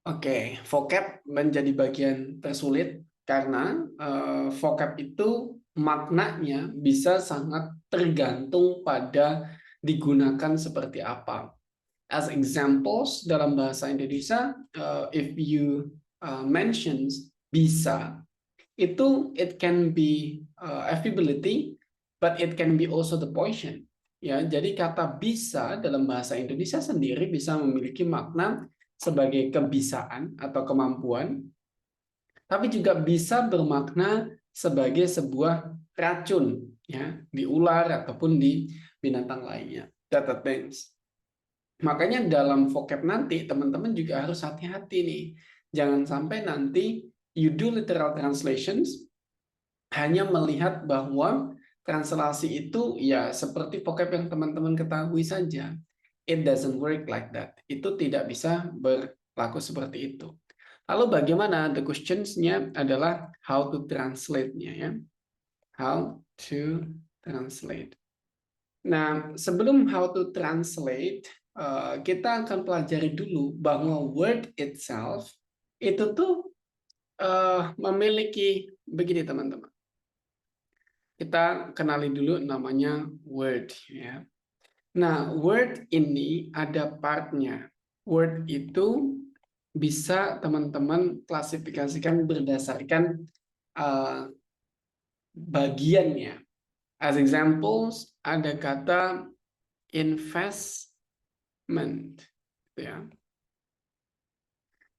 Oke, vocab menjadi bagian tersulit karena vocab itu maknanya bisa sangat tergantung pada digunakan seperti apa. As examples dalam bahasa Indonesia, if you mentions bisa, itu it can be affability, but it can be also the poison. Ya, jadi kata bisa dalam bahasa Indonesia sendiri bisa memiliki makna sebagai kebisaan atau kemampuan, tapi juga bisa bermakna sebagai sebuah racun, ya, di ular ataupun di binatang lainnya. That things. Makanya dalam vocab nanti teman-teman juga harus hati-hati nih. Jangan sampai nanti you do literal translations hanya melihat bahwa translasi itu ya seperti vocab yang teman-teman ketahui saja. It doesn't work like that. Itu tidak bisa berlaku seperti itu. Lalu bagaimana? The questions-nya adalah how to translate-nya ya. How to translate. Nah, sebelum how to translate, kita akan pelajari dulu bahwa word itself itu tuh memiliki begini teman-teman. Kita kenali dulu namanya word ya. Nah, word ini ada partnya. Word itu bisa teman-teman klasifikasikan berdasarkan bagiannya. As examples, ada kata investment, ya.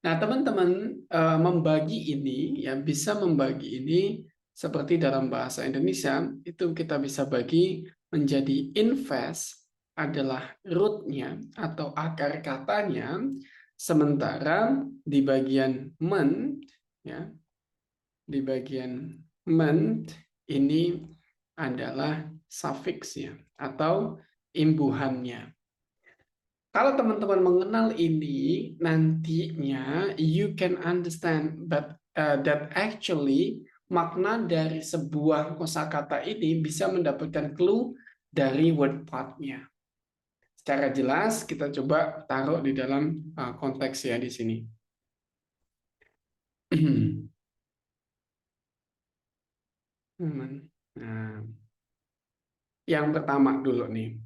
Nah, teman-teman membagi ini, ya bisa membagi ini seperti dalam bahasa Indonesia itu kita bisa bagi menjadi invest adalah root-nya atau akar katanya, sementara di bagian ment, ya, di bagian ment ini adalah sufiksnya atau imbuhannya. Kalau teman-teman mengenal ini, nantinya you can understand that actually makna dari sebuah kosakata ini bisa mendapatkan clue dari word part-nya. Secara jelas kita coba taruh di dalam konteks ya di sini. Nah, yang pertama dulu nih.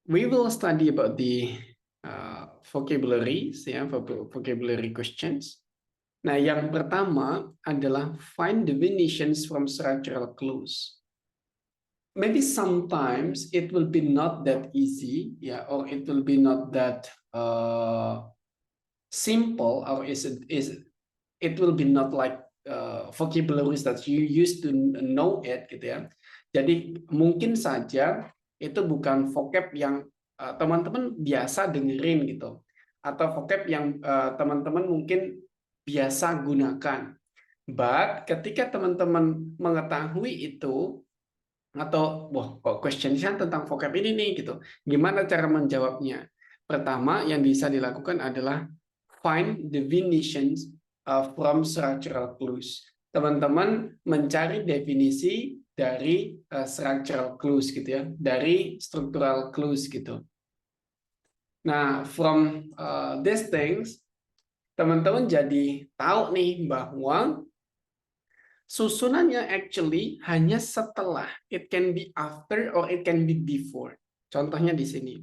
We will study about the vocabularies, ya, vocabulary questions. Nah, yang pertama adalah find definitions from structural clues. Maybe sometimes it will be not that easy, yeah, or it will be not that simple, or it will be not like vocabularies that you used to know it, gitu ya. Jadi mungkin saja itu bukan vocab yang teman-teman biasa dengerin gitu, atau vocab yang teman-teman mungkin biasa gunakan. But ketika teman-teman mengetahui itu, atau wah kok questionnya tentang vocab ini nih gitu, gimana cara menjawabnya? Pertama yang bisa dilakukan adalah find definitions from structural clues. Teman-teman mencari definisi dari structural clues gitu ya, dari structural clues gitu. Nah, from these things, teman-teman jadi tahu nih bahwa susunannya actually hanya setelah, it can be after or it can be before. Contohnya di sini.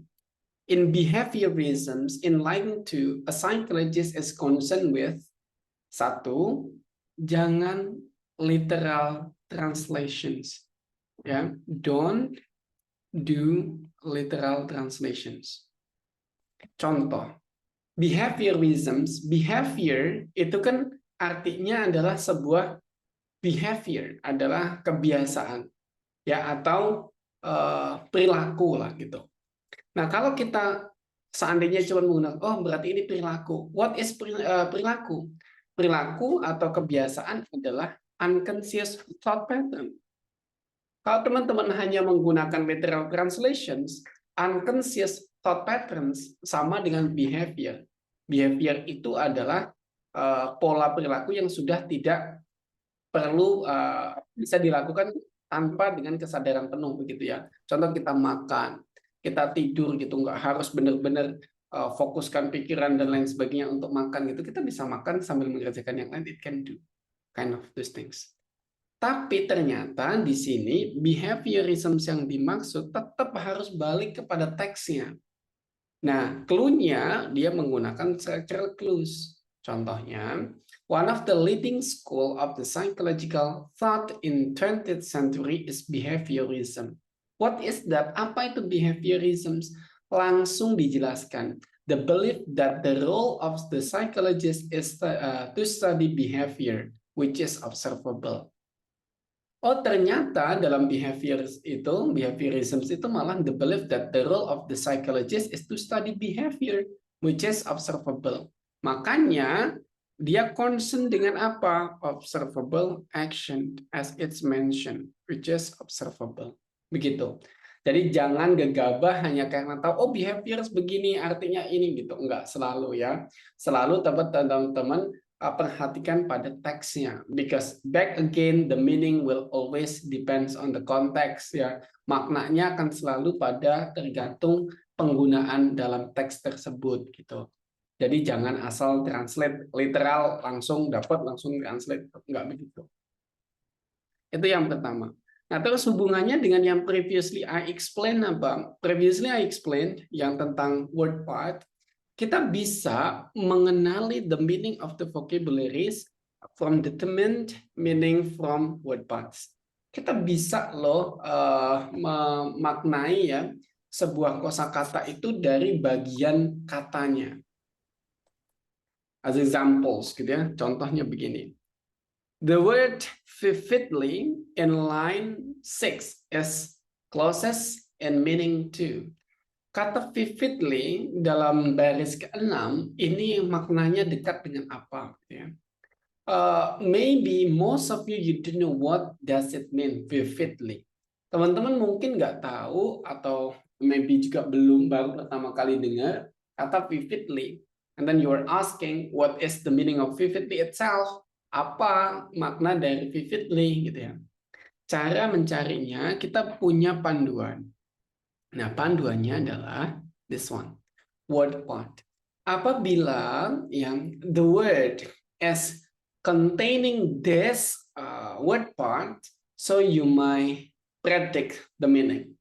In behaviorisms, in line to a psychologist is concerned with, satu, jangan literal translations. Ya, don't do literal translations. Contoh, behaviorisms, behavior itu kan artinya adalah sebuah behavior, adalah kebiasaan ya atau perilaku lah gitu. Nah, kalau kita seandainya cuma menggunakan oh berarti ini perilaku. What is perilaku? Perilaku atau kebiasaan adalah unconscious thought pattern. Kalau teman-teman hanya menggunakan literal translations, unconscious thought patterns sama dengan behavior. Behavior itu adalah pola perilaku yang sudah tidak perlu bisa dilakukan tanpa dengan kesadaran penuh begitu ya. Contoh kita makan, kita tidur gitu, nggak harus benar-benar fokuskan pikiran dan lain sebagainya untuk makan gitu, kita bisa makan sambil mengerjakan yang lain. It can do kind of those things. Tapi ternyata di sini behaviorism yang dimaksud tetap harus balik kepada teksnya. Nah, clue-nya dia menggunakan structural clues. Contohnya, one of the leading school of the psychological thought in 20th century is behaviorism. What is that? Apa itu behaviorism? Langsung dijelaskan. The belief that the role of the psychologist is to study behavior, which is observable. Oh, ternyata dalam behaviorism itu malah the belief that the role of the psychologist is to study behavior, which is observable. Makanya dia concern dengan apa? Observable action, as it's mentioned, which is observable. Begitu. Jadi jangan gegabah hanya karena tahu, oh behavior begini, artinya ini gitu. Enggak selalu ya. Selalu teman-teman perhatikan pada teksnya, because back again the meaning will always depends on the context ya, maknanya akan selalu pada tergantung penggunaan dalam teks tersebut gitu. Jadi jangan asal translate literal langsung dapat langsung translate, nggak begitu. Itu yang pertama. Nah, terus hubungannya dengan yang previously I explained apa? Previously I explained yang tentang word part. Kita bisa mengenali the meaning of the vocabularies from determined meaning from word parts. Kita bisa loh memaknai ya sebuah kosakata itu dari bagian katanya. As examples gitu ya. Contohnya begini. The word vividly in line 6 is closest in meaning to. Kata vividly dalam baris ke-6 ini maknanya dekat dengan apa? Ya. Maybe most of you don't know what does it mean vividly. Teman-teman mungkin nggak tahu atau maybe juga baru pertama kali dengar kata vividly. And then you are asking what is the meaning of vividly itself? Apa makna dari vividly gitu ya? Cara mencarinya kita punya panduan. Nah, panduannya adalah this one, word part. Apabila yang the word is containing this word part, so you might predict the meaning.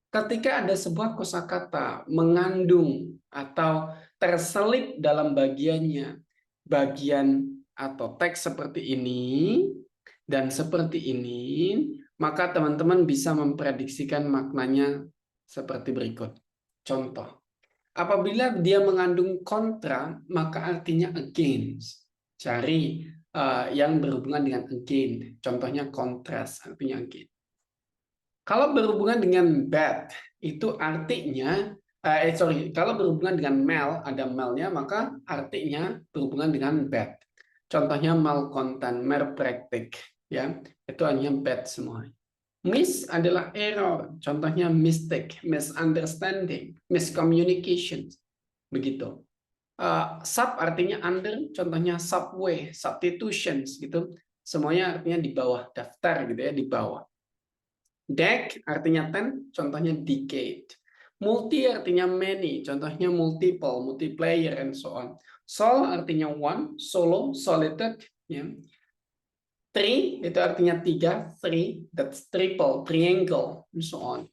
Ketika ada sebuah kosakata mengandung atau terselip dalam bagian atau teks seperti ini dan seperti ini, maka teman-teman bisa memprediksikan maknanya seperti berikut. Contoh, apabila dia mengandung kontra, maka artinya against. Cari yang berhubungan dengan against. Contohnya kontras, artinya against. Kalau berhubungan dengan bad, itu artinya, kalau berhubungan dengan mal, ada malnya, maka artinya berhubungan dengan bad. Contohnya malcontent, malpraktik, ya, itu hanya bad semua. Miss adalah error, contohnya mistake, misunderstanding, miscommunication, begitu. Sub artinya under, contohnya subway, substitutions, gitu. Semuanya artinya di bawah daftar, gitu ya, di bawah. Deck artinya 10, contohnya decade. Multi artinya many, contohnya multiple, multiplayer, and so on. Sol artinya one, solo, solitude, ya. Three itu artinya 3, 3, that's triple, triangle, and so on.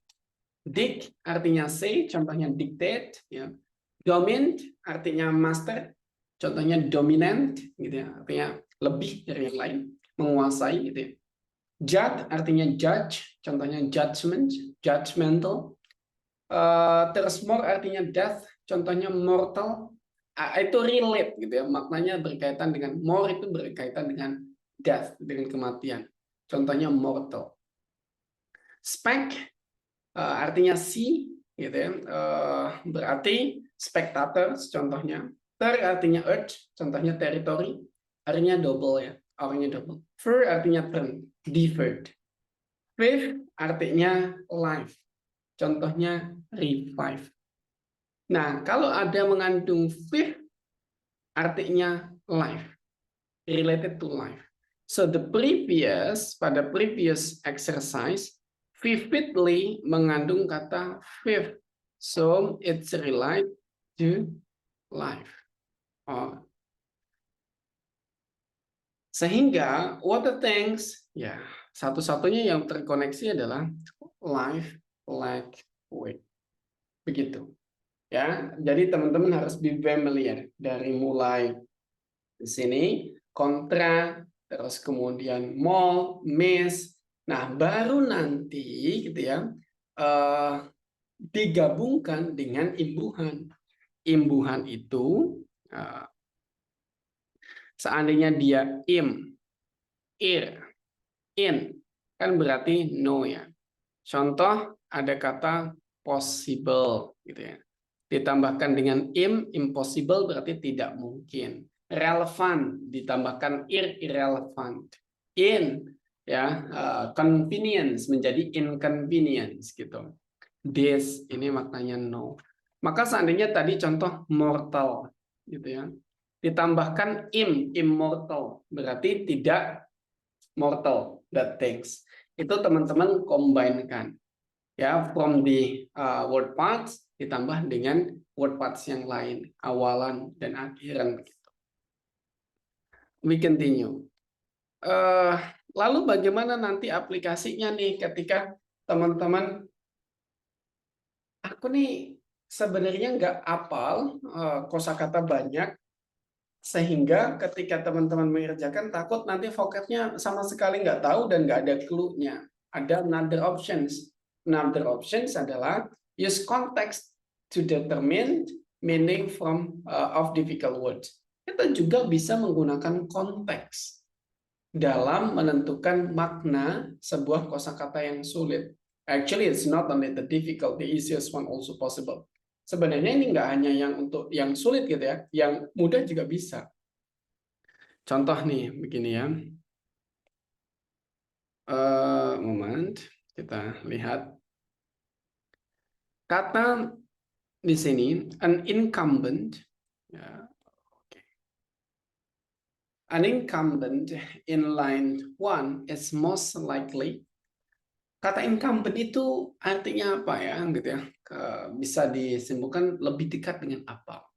Dic artinya say, contohnya dictate, ya. Dominant artinya master, contohnya dominant, gitu ya, artinya lebih dari yang lain, menguasai, gitu ya. Judge artinya judge, contohnya judgment, judgmental. Terus more artinya death, contohnya mortal. Itu relate, gitu ya, maknanya berkaitan dengan more, itu berkaitan dengan death, dengan kematian. Contohnya mortal. Spec artinya see, gitu ya. Berarti spectators, contohnya. Ter artinya earth, contohnya territory. Artinya double ya, orangnya double. Fur artinya turn, deferred. Fifth artinya life, contohnya revive. Nah, kalau ada mengandung fifth, artinya life, related to life. So pada previous exercise, vividly mengandung kata fifth. So it's related to life. Oh. Sehingga what the things, ya satu-satunya yang terkoneksi adalah life, like, wait. Begitu. Ya, jadi teman-teman harus be familiar dari mulai di sini kontra, terus kemudian more, miss. Nah, baru nanti gitu ya digabungkan dengan imbuhan. Imbuhan itu seandainya dia ir, in, kan berarti no ya. Contoh ada kata possible gitu ya. Ditambahkan dengan impossible berarti tidak mungkin. Relevant ditambahkan irrelevant. In ya, convenience menjadi inconvenience gitu. This ini maknanya no. Maka seandainya tadi contoh mortal gitu ya. Ditambahkan immortal berarti tidak mortal that things. Itu teman-teman combine-kan ya, from the word parts ditambah dengan word parts yang lain, awalan dan akhiran. We continue. Lalu bagaimana nanti aplikasinya nih ketika teman-teman, aku nih sebenarnya nggak hafal kosakata banyak, sehingga ketika teman-teman mengerjakan takut nanti vocabnya sama sekali nggak tahu dan nggak ada clue-nya. Ada another options. Another options adalah use context to determine meaning of difficult words. Kita juga bisa menggunakan konteks dalam menentukan makna sebuah kosakata yang sulit. Actually, it's not only the difficult, the easiest one also possible. Sebenarnya ini nggak hanya yang untuk yang sulit gitu ya, yang mudah juga bisa. Contoh nih, begini ya. Moment, kita lihat. Kata di sini, an incumbent, ya, okay. An incumbent in line 1 is most likely. Kata incumbent itu artinya apa ya, gitu ya? Bisa disimpulkan lebih dekat dengan apa?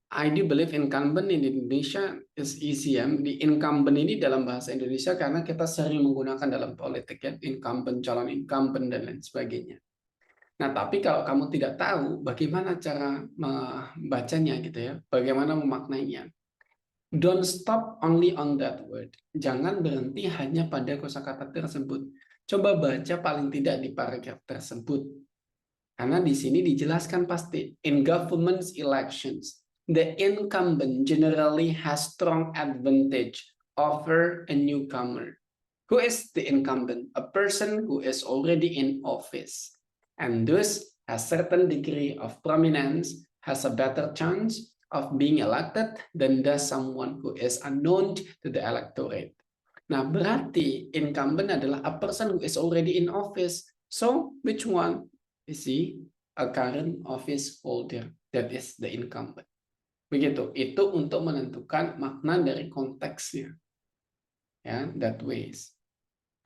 I do believe incumbent in Indonesia is easy ya. Di incumbent ini dalam bahasa Indonesia karena kita sering menggunakan dalam politik ya, incumbent, calon incumbent dan lain sebagainya. Nah, tapi kalau kamu tidak tahu bagaimana cara membacanya gitu ya, bagaimana memaknainya, don't stop only on that word. Jangan berhenti hanya pada kosakata tersebut. Coba baca paling tidak di paragraf tersebut. Karena di sini dijelaskan pasti in government elections, the incumbent generally has strong advantage over a newcomer. Who is the incumbent? A person who is already in office and thus has certain degree of prominence, has a better chance of being elected than does someone who is unknown to the electorate. Nah, berarti incumbent adalah a person who is already in office. So, which one is he? A current office holder. That is the incumbent. Begitu. Itu untuk menentukan makna dari konteksnya. Ya, that ways.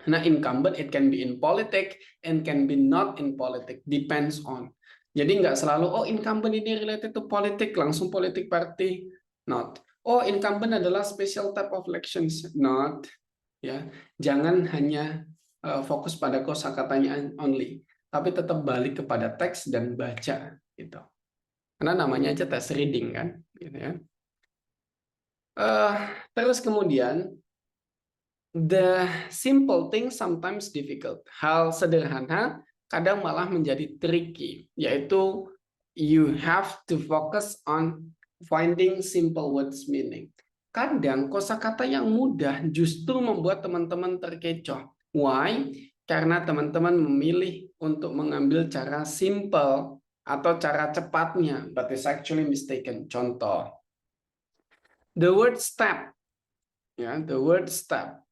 Nah, incumbent it can be in politik and can be not in politik, depends on. Jadi nggak selalu oh incumbent ini related to politik, langsung politik party, not. Oh incumbent adalah special type of elections, not. Ya, jangan hanya fokus pada kosakatanya only, tapi tetap balik kepada teks dan baca gitu. Karena namanya aja test reading kan, gitu ya. Terus kemudian the simple thing sometimes difficult. Hal sederhana kadang malah menjadi tricky, yaitu you have to focus on finding simple words meaning. Kadang kosakata yang mudah justru membuat teman-teman terkecoh. Why? Karena teman-teman memilih untuk mengambil cara simple atau cara cepatnya, but it's actually mistaken. Contoh, the word step, ya, the word step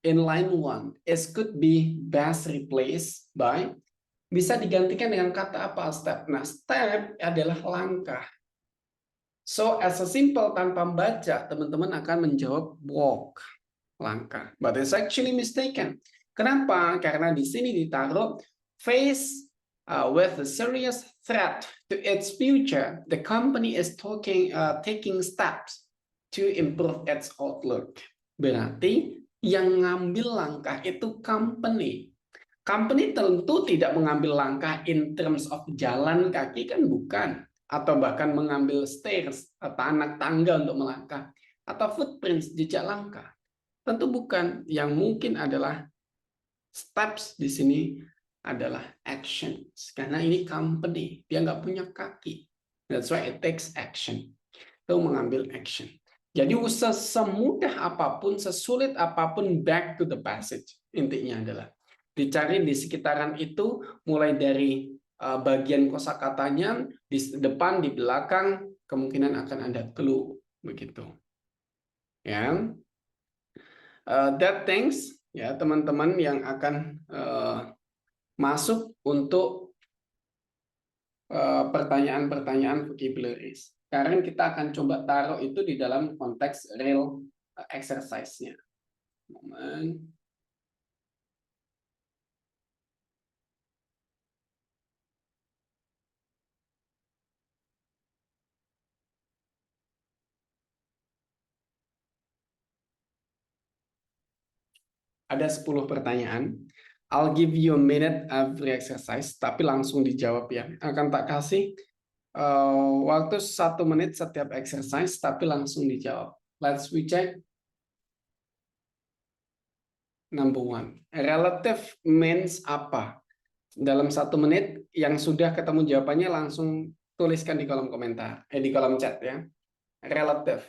in line 1 is could be best replaced by, bisa digantikan dengan kata apa step. Nah, step adalah langkah. So, as a simple tanpa membaca, teman-teman akan menjawab walk, langkah. But it's actually mistaken. Kenapa? Karena di sini ditaruh face with a serious threat to its future, the company is taking steps to improve its outlook. Berarti yang ngambil langkah itu company. Company tentu tidak mengambil langkah in terms of jalan kaki, kan bukan, atau bahkan mengambil stairs atau anak tangga untuk melangkah, atau footprints jejak langkah. Tentu bukan. Yang mungkin adalah steps di sini adalah actions, karena ini company, dia nggak punya kaki. That's why it takes action. Itu mengambil action. Jadi semudah apapun, sesulit apapun, back to the passage. Intinya adalah dicari di sekitaran itu, mulai dari bagian kosakatanya, di depan, di belakang, kemungkinan akan ada clue begitu. Ya, that things ya teman-teman yang akan masuk untuk pertanyaan-pertanyaan vocabularies. Sekarang kita akan coba taruh itu di dalam konteks real exercise-nya. Moment. Ada 10 pertanyaan. I'll give you a minute every exercise, tapi langsung dijawab ya. Akan tak kasih waktu 1 menit setiap exercise, tapi langsung dijawab. Let's we check. Number one, relative means apa? Dalam 1 menit yang sudah ketemu jawabannya langsung tuliskan di kolom komentar, di kolom chat ya. Relative.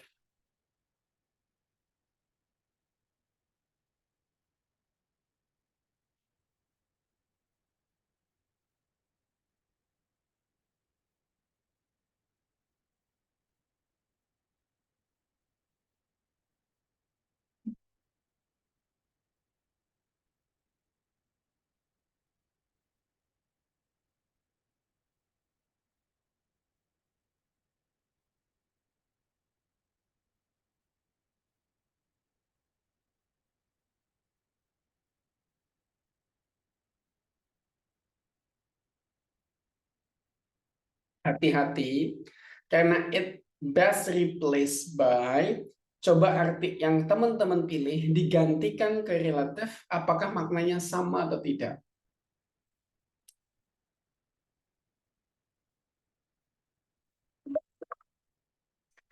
Hati-hati karena it best replaced by, coba arti yang teman-teman pilih digantikan ke relatif, apakah maknanya sama atau tidak?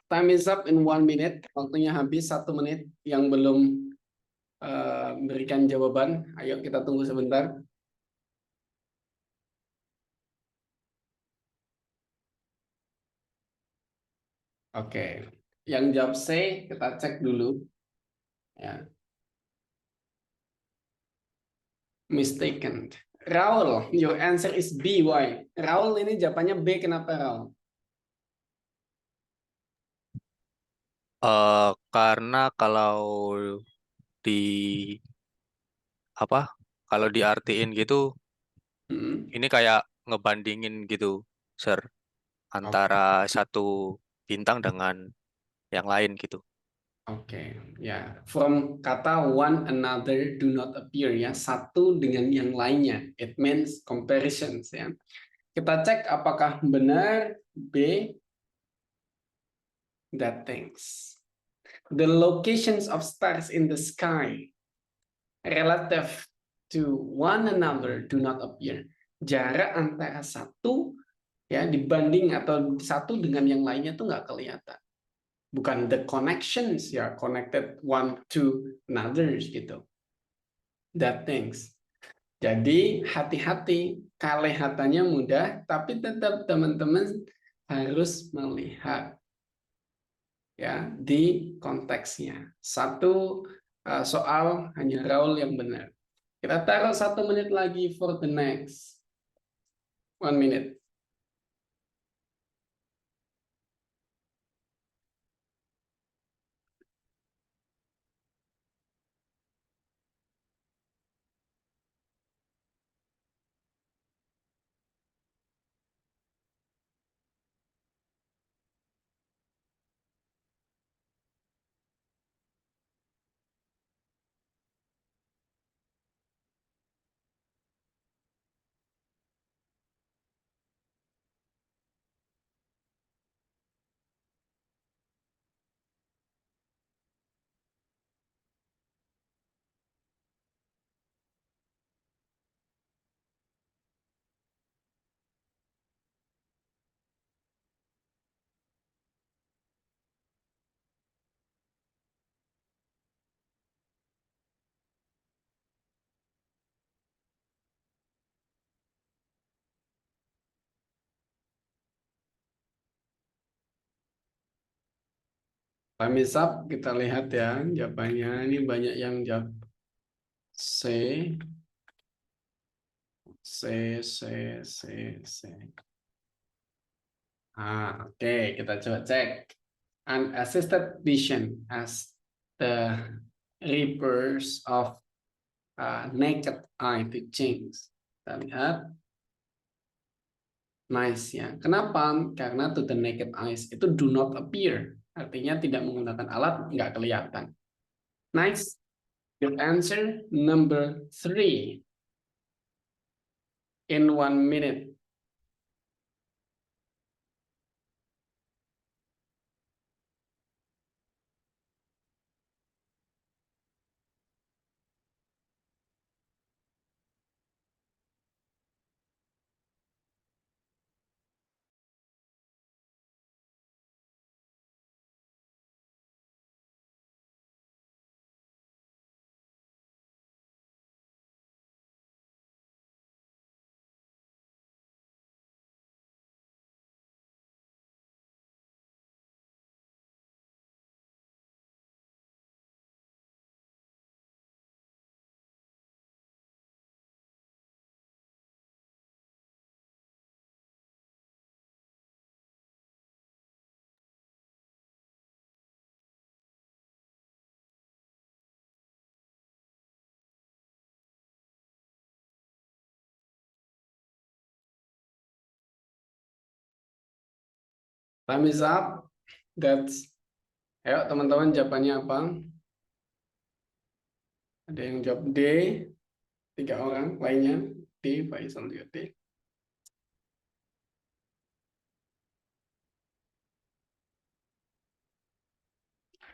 Time is up in 1 minute, waktunya habis 1 menit. Yang belum berikan jawaban, ayo kita tunggu sebentar. Oke, yang jawab C kita cek dulu ya. Mistaken. Raul, your answer is B. Why? Raul ini jawabannya B. Kenapa Raul? Karena kalau di apa? Kalau diartiin gitu, ini kayak ngebandingin gitu, Sir, Oke, antara satu bintang dengan yang lain gitu. oke, ya. From kata one another do not appear ya, satu dengan yang lainnya. It means comparisons ya. Kita cek apakah benar B. That things. The locations of stars in the sky relative to one another do not appear. Jarak antara satu ya dibanding atau satu dengan yang lainnya tuh nggak kelihatan. Bukan the connections ya, connected one to another gitu. That things. Jadi hati-hati, kelihatannya mudah, tapi tetap teman-teman harus melihat ya di konteksnya. Satu soal hanya Raul yang benar. Kita taruh 1 menit lagi for the next 1 minute. Time is up. Kita lihat ya jawabannya. Ini banyak yang jawab C. C. Oke, kita coba cek. Unassisted vision as the reverse of naked eye teachings. Kita lihat. Nice ya. Kenapa? Karena to the naked eyes itu do not appear. Artinya tidak menggunakan alat, nggak kelihatan. Nice. Good answer. Number 3. In 1 minute. Time is up. That's. Ayo teman-teman jawabannya apa? Ada yang jawab D. 3 orang. Lainnya D. Faisal juga D.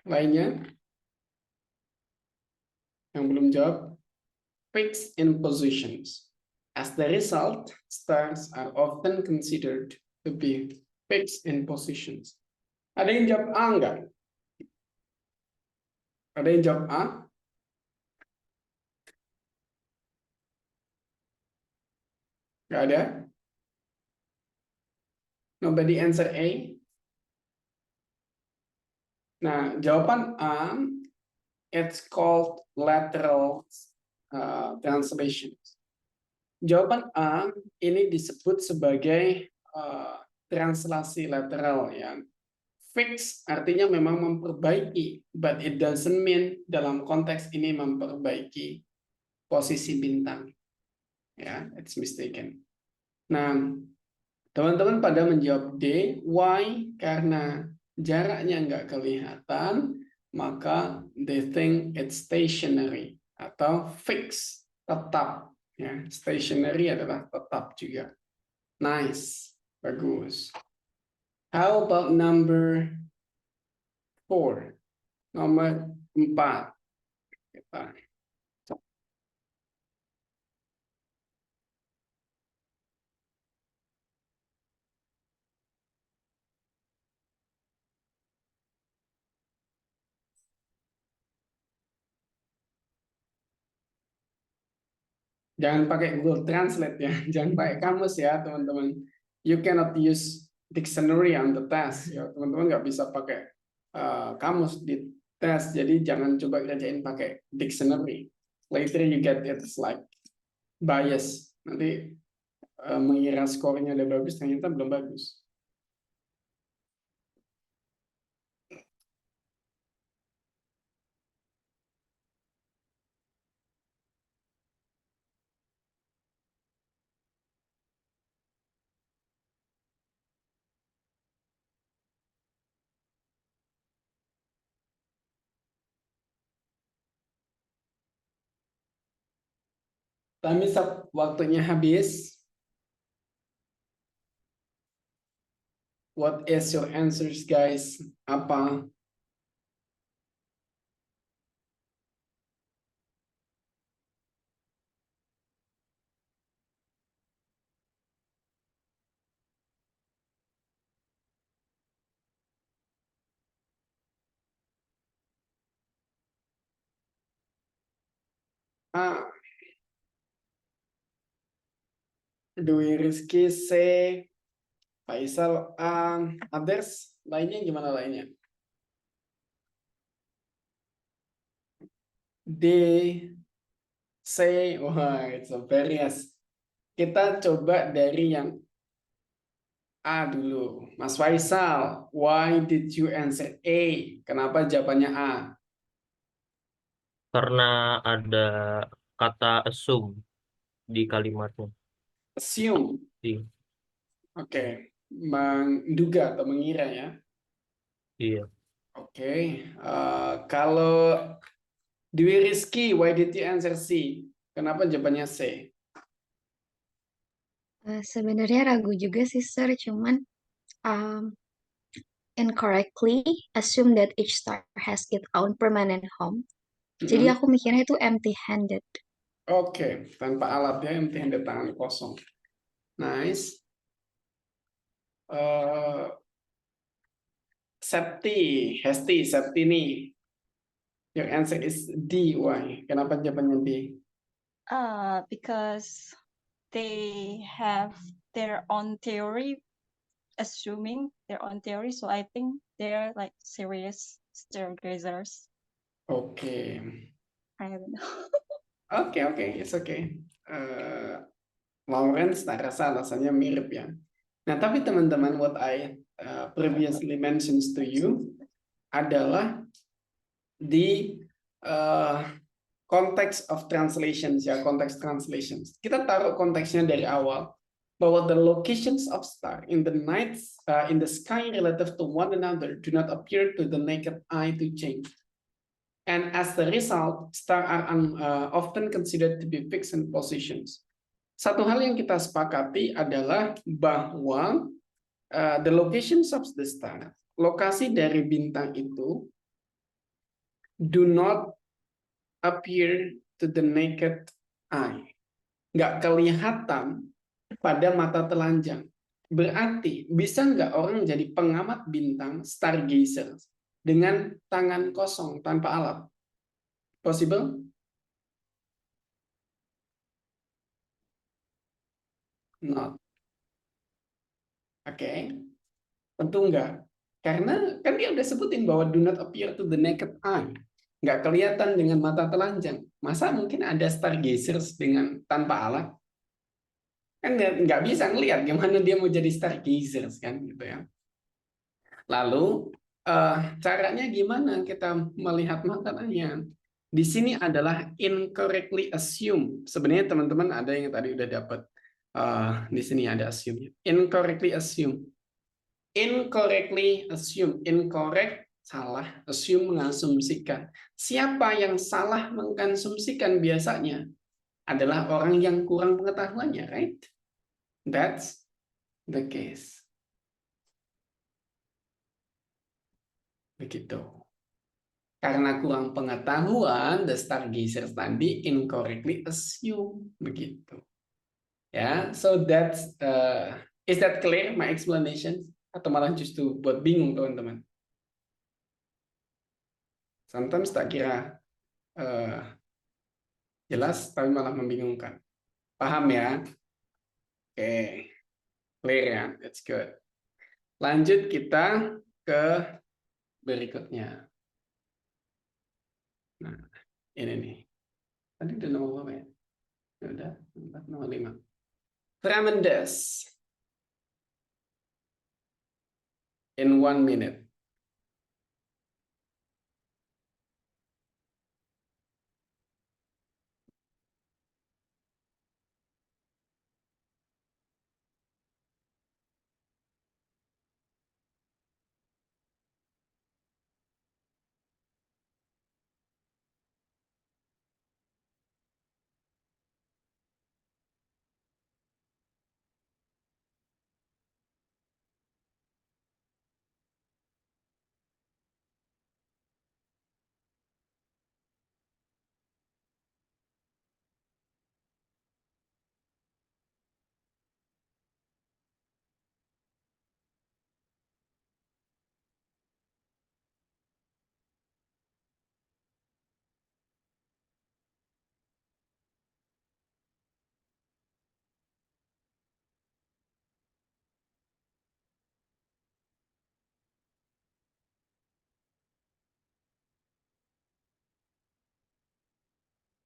Lainnya yang belum jawab. Fixed in positions. As the result, stars are often considered to be fixed in positions. Ada yang jawab A enggak? Ada yang jawab A? Enggak ada? Nobody answer A? Nah, jawaban A, it's called lateral translation. Jawaban A ini disebut sebagai translasi lateral ya. Fix artinya memang memperbaiki, but it doesn't mean dalam konteks ini memperbaiki posisi bintang. Ya, it's mistaken. Nah, teman-teman pada menjawab D. Why? Karena jaraknya nggak kelihatan, maka they think it's stationary atau fix, tetap. Ya, stationary adalah tetap juga. Nice, bagus. How about number 4? Nomor 4. Kita jangan pakai Google Translate ya, jangan pakai kamus ya teman-teman. You cannot use dictionary on the test. Ya, teman-teman nggak bisa pakai kamus di tes, jadi jangan coba kerjain pakai dictionary. Later you get it's like bias. Nanti mengira skornya udah bagus, ternyata belum bagus. Tapi waktunya habis. What is your answers, guys? Apa? A. Dwi Rizky C. Faisal A. Others? Lainnya gimana lainnya? D, C. Wah, it's a very yes. Kita coba dari yang A dulu. Mas Faisal, why did you answer A? Kenapa jawabannya A? Karena ada kata assume di kalimatnya. Assume. Iya. Oke. Menduga atau mengira ya. Iya. Oke. Kalau Dwi Rizky, why did you answer C? Kenapa jawabannya C? Sebenarnya ragu juga sih, Sir. Cuman um, incorrectly assume that each star has its own permanent home. Jadi Mm-mm. aku mikirnya itu empty-handed. Oke, tanpa alat ya, empty handed, tangan kosong. Nice. Septi, Hesti, Septi nih. Your answer is D. Why? Kenapa jawabannya D? Because they have their own theory, assuming their own theory. So I think they're like serious stargazers. Oke. I don't know. Oke, it's okay. Lawrence tak rasa alasannya mirip ya. Nah, tapi teman-teman, what I previously mentioned to you adalah di konteks of translations ya, konteks translations. Kita taruh konteksnya dari awal bahwa the locations of star in the night in the sky relative to one another do not appear to the naked eye to change. And as the result, stars are often considered to be fixed in positions. Satu hal yang kita sepakati adalah bahwa the locations of the star, lokasi dari bintang itu do not appear to the naked eye. Nggak kelihatan pada mata telanjang. Berarti bisa nggak orang jadi pengamat bintang stargazer dengan tangan kosong tanpa alat? Possible? Not. Oke. Tentu enggak. Karena kan dia udah sebutin bahwa do not appear to the naked eye. Nggak kelihatan dengan mata telanjang. Masa mungkin ada stargazers dengan tanpa alat? Kan nggak bisa ngelihat gimana dia mau jadi stargazers kan gitu ya. Lalu caranya gimana kita melihat makanannya? Di sini adalah incorrectly assume. Sebenarnya teman-teman ada yang tadi udah dapat. Di sini ada assume. Incorrectly assume. Incorrectly assume. Incorrect salah, assume mengasumsikan. Siapa yang salah mengkonsumsikan biasanya adalah orang yang kurang pengetahuannya, right? That's the case. Begitu. Karena kurang pengetahuan, the stargazer tadi incorrectly assume begitu. Ya, so that's is that clear my explanation? Atau malah justru buat bingung teman-teman? Sometimes tak kira jelas, tapi malah membingungkan. Paham ya? Oke, clear ya, that's good. Lanjut kita ke berikutnya. Nah, ini nih. Tadi udah nomor berapa ya? Udah, nomor 5. Tremendous. In 1 minute.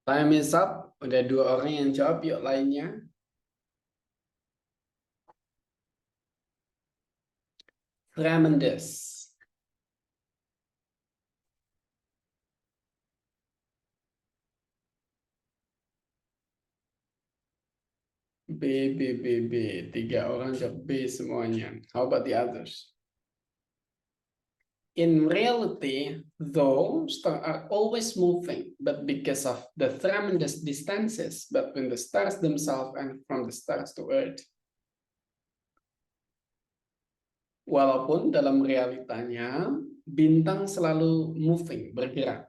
Time is up. Udah 2 orang yang jawab, yuk lainnya. Tremendous. B. 3 orang jawab B semuanya. How about the others? In reality, though, stars are always moving, but because of the tremendous distances between the stars themselves and from the stars to Earth. Walaupun dalam realitanya, bintang selalu moving, bergerak.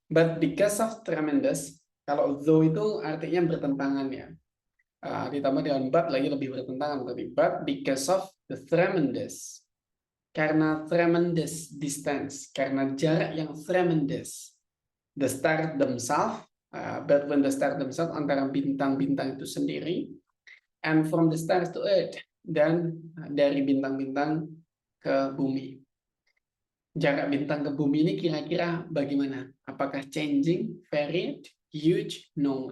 But because of tremendous, kalau though itu artinya bertentangan ya. Ditambah dengan but lagi lebih bertentangan tadi. But because of the tremendous. Karena tremendous distance, karena jarak yang tremendous, the star themselves, between the star themselves, antara bintang-bintang itu sendiri, and from the stars to Earth, dan dari bintang-bintang ke bumi. Jarak bintang ke bumi ini kira-kira bagaimana? Apakah changing, varied, huge, no?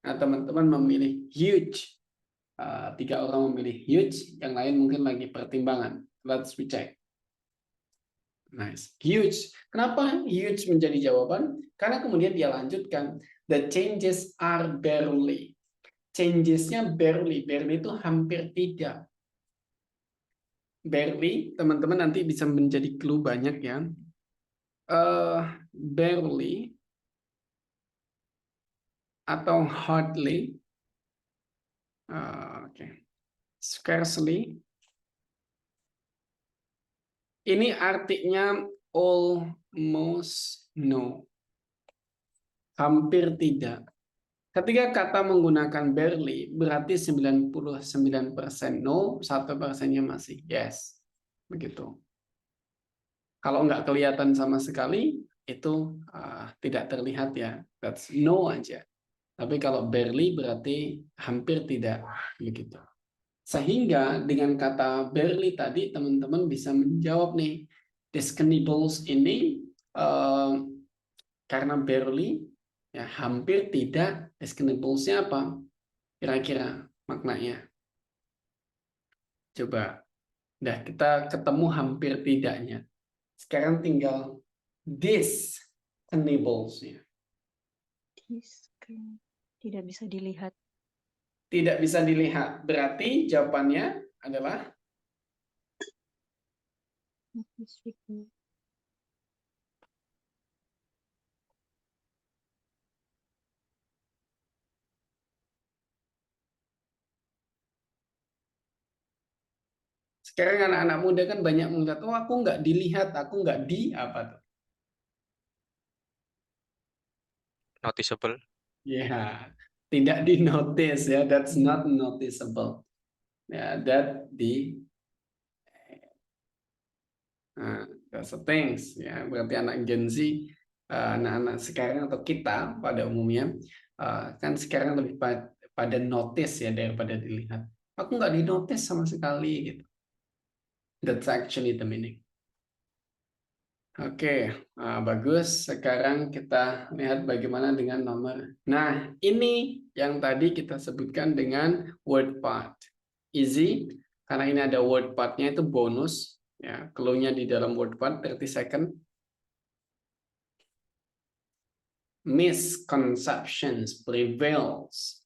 Nah, teman-teman memilih huge. 3 orang memilih huge, yang lain mungkin lagi pertimbangan. Let's check. Nice. Huge. Kenapa huge menjadi jawaban? Karena kemudian dia lanjutkan. The changes are barely. Changes-nya barely. Barely itu hampir tidak. Barely, teman-teman nanti bisa menjadi clue banyak ya. Barely atau hardly. Okay. Scarcely. Ini artinya almost no. Hampir tidak. Ketika kata menggunakan barely, berarti 99% no, 1%-nya masih yes. Begitu. Kalau nggak kelihatan sama sekali, itu tidak terlihat ya. That's no aja. Tapi kalau barely berarti hampir tidak. Begitu. Sehingga dengan kata barely tadi teman-teman bisa menjawab nih Discernibles ini karena barely ya hampir tidak. Discernibles-nya apa? Kira-kira maknanya. Coba. Nah, kita ketemu hampir tidaknya. Sekarang tinggal discernibles-nya. Tidak bisa dilihat. Tidak bisa dilihat. Berarti jawabannya adalah sekarang anak-anak muda kan banyak mengatakan, oh aku nggak dilihat, aku nggak di apa tuh? Noticeable. Ya, tidak di notice ya, that's not noticeable. Ya, that di that's the things ya. Berarti anak Gen Z, anak-anak sekarang atau kita pada umumnya kan sekarang lebih pada notice ya daripada dilihat. Aku nggak di notice sama sekali gitu. That's actually the meaning. Oke, bagus. Sekarang kita lihat bagaimana dengan nomor. Nah, ini yang tadi kita sebutkan dengan word part. Easy, karena ini ada word part-nya itu bonus. Ya, clue-nya di dalam word part 30 second. Misconceptions prevails.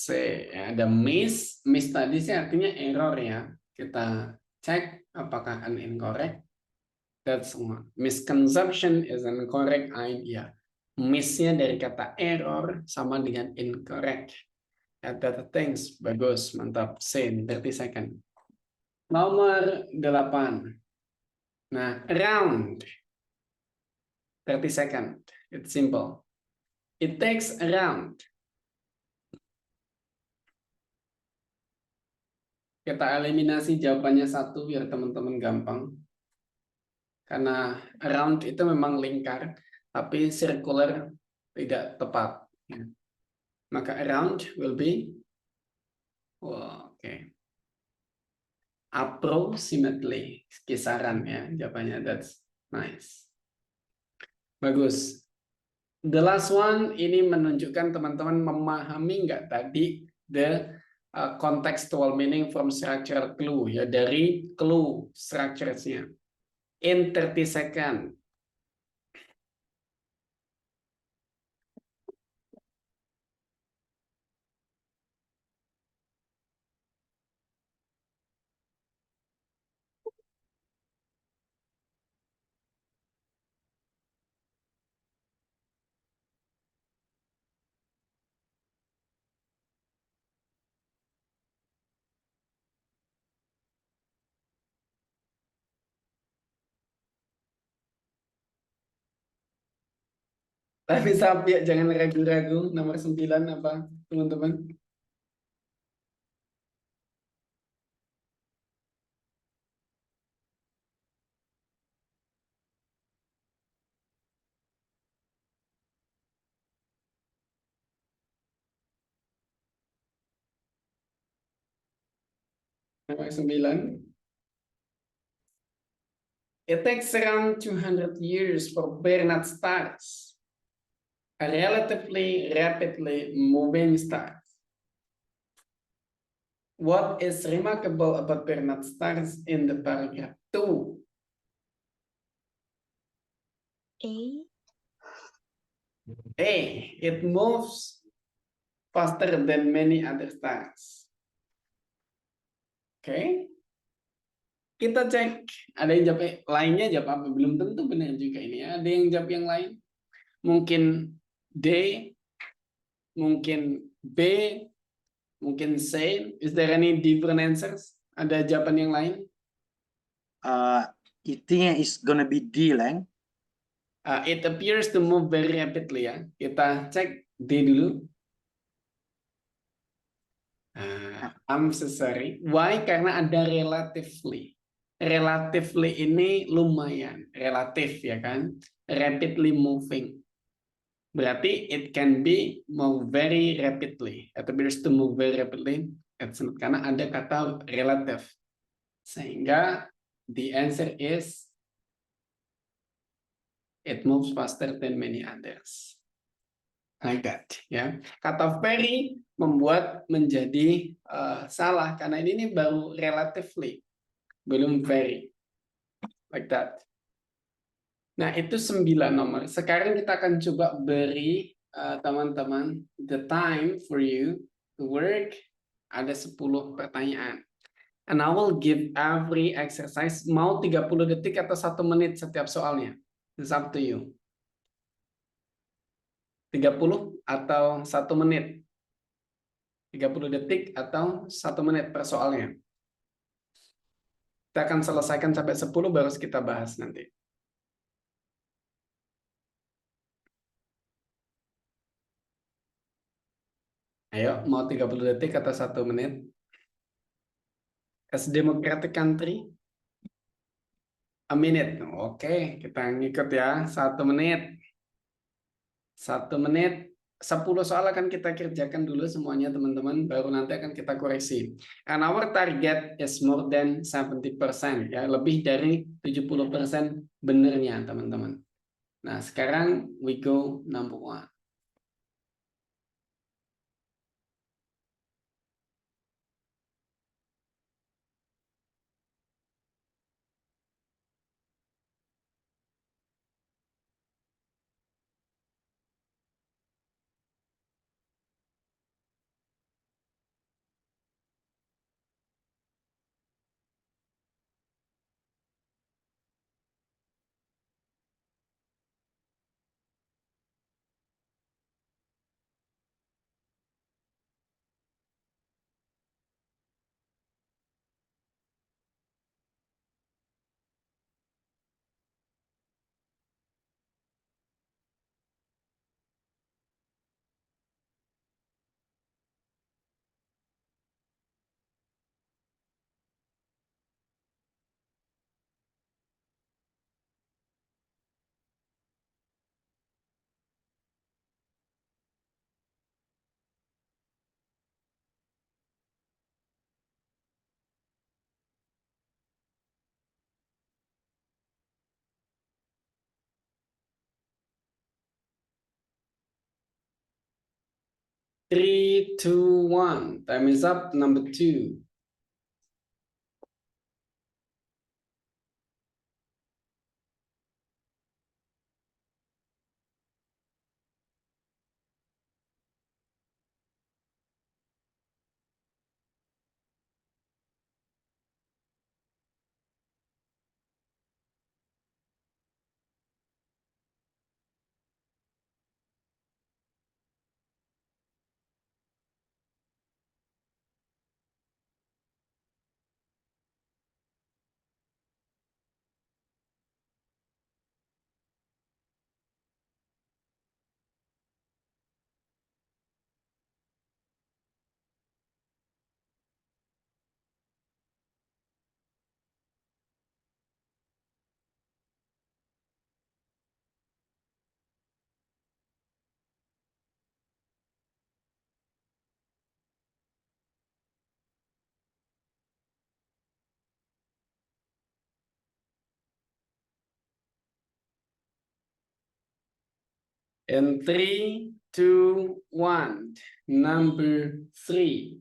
C, ya, ada miss tadi sih artinya error ya. Kita cek apakah an incorrect. That's one. Misconception is an incorrect idea. Miss-nya dari kata error sama dengan incorrect. That things bagus, mantap. C, 30 second. Nomor 8. Nah, around 30 second. It's simple. It takes around. Kita eliminasi jawabannya satu biar teman-teman gampang. Karena around itu memang lingkar, tapi circular tidak tepat. Maka around will be, oke. Approximately, kisaran ya jawabannya. That's nice. Bagus. The last one ini menunjukkan teman-teman memahami nggak tadi the contextual meaning from structure clue ya, dari clue structures-nya. In 30 second. Tapi Sapi, jangan ragu-ragu. Nomor 9 apa, teman-teman? Nomor 9. It takes around 200 years for Bernard stars, a relatively rapidly moving star. What is remarkable about Bernard stars in the paragraph 2? A. A. It moves faster than many other stars. Oke. Kita cek. Ada yang jawab lainnya jawab apa? Belum tentu benar juga ini ya. Ada yang jawab yang lain? Mungkin D, mungkin B, mungkin C. Is there any different answers? Ada jawaban yang lain? You think it's gonna be D, Lang? It appears to move very rapidly ya. Kita cek D dulu. I'm so sorry. Why? Karena ada relatively. Relatively ini lumayan. Relatif ya kan. Rapidly moving. Berarti it can be move very rapidly. It appears to move very rapidly. Karena ada kata relative. Sehingga the answer is it moves faster than many others. Like that, ya. Kata very membuat menjadi salah karena ini baru relatively, belum very. Like that. Nah, itu 9 nomor. Sekarang kita akan coba beri teman-teman the time for you to work. Ada 10 pertanyaan. And I will give every exercise mau 30 detik atau 1 menit setiap soalnya. It's up to you. 30 atau 1 menit. 30 detik atau 1 menit per soalnya. Kita akan selesaikan sampai 10 baru kita bahas nanti. Ayo, mau 30 detik atau 1 menit? As democratic country, a minute. Oke, kita ngikut ya. 1 menit. 1 menit. 10 soal akan kita kerjakan dulu semuanya teman-teman. Baru nanti akan kita koreksi. And our target is more than 70%. Ya, lebih dari 70% benernya teman-teman. Nah, sekarang we go number 1. 3, 2, 1. Time is up. Number 2. And 3, 2, 1. Number 3.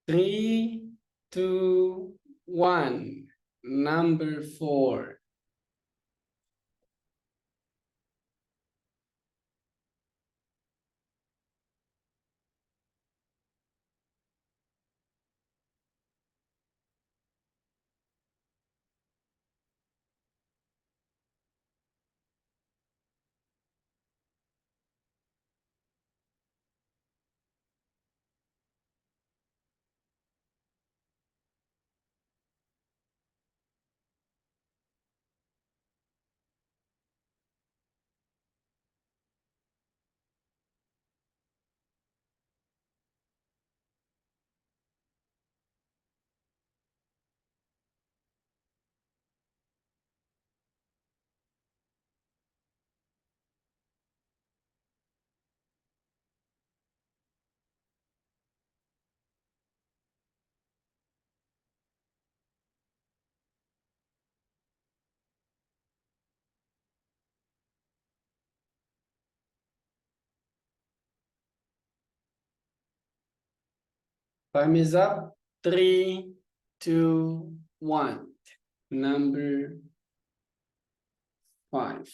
Three, two, one. Number 4. Time is up. 3, 2, 1. Number 5.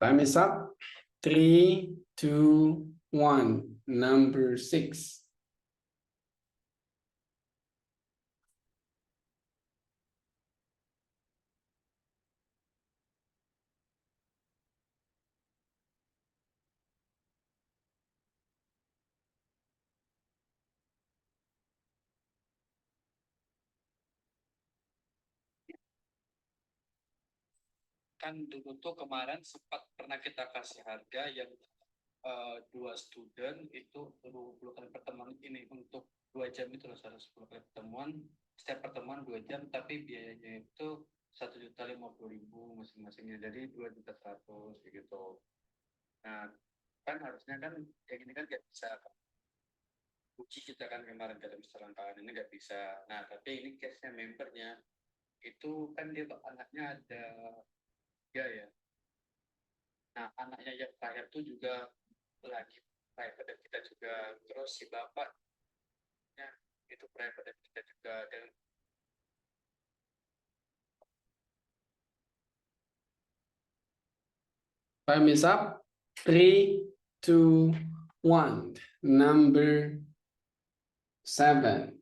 Time is up. 3, 2, 1. Number 6. Kan dulu tuh kemarin sempat pernah kita kasih harga yang 2 student itu 20 kali pertemuan ini untuk 2 jam itu loh, 10 kali pertemuan, setiap pertemuan 2 jam, tapi biayanya itu 1.050.000 masing-masingnya, jadi 2.100.000 gitu. Nah, kan harusnya kan yang ini kan nggak bisa uji kita kan kemarin dalam perserangkaan ini nggak bisa. Nah, tapi ini case-nya membernya itu kan dia anaknya ada 3 ya. Nah, anaknya yang terakhir tuh juga lagi private dan kita juga, terus si bapaknya itu private dan kita juga, dan Time is up. 3, 2, 1. Number 7.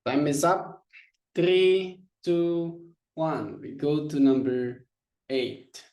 Time is up. 3, 2, 1. We go to number 8.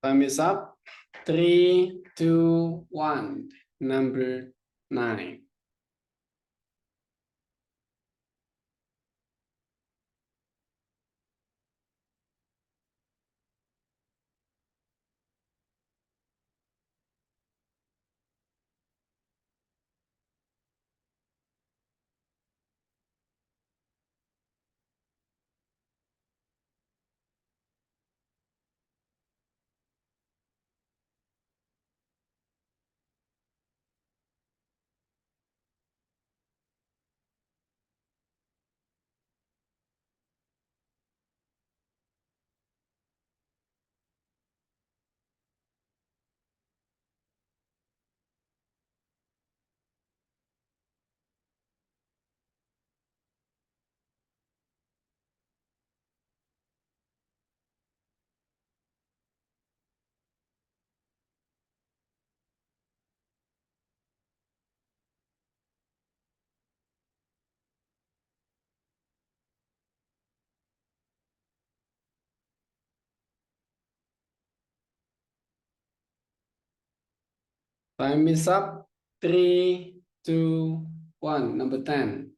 Time is up. 3, 2, 1. Number 9. Time is up. 3, 2, 1, number 10.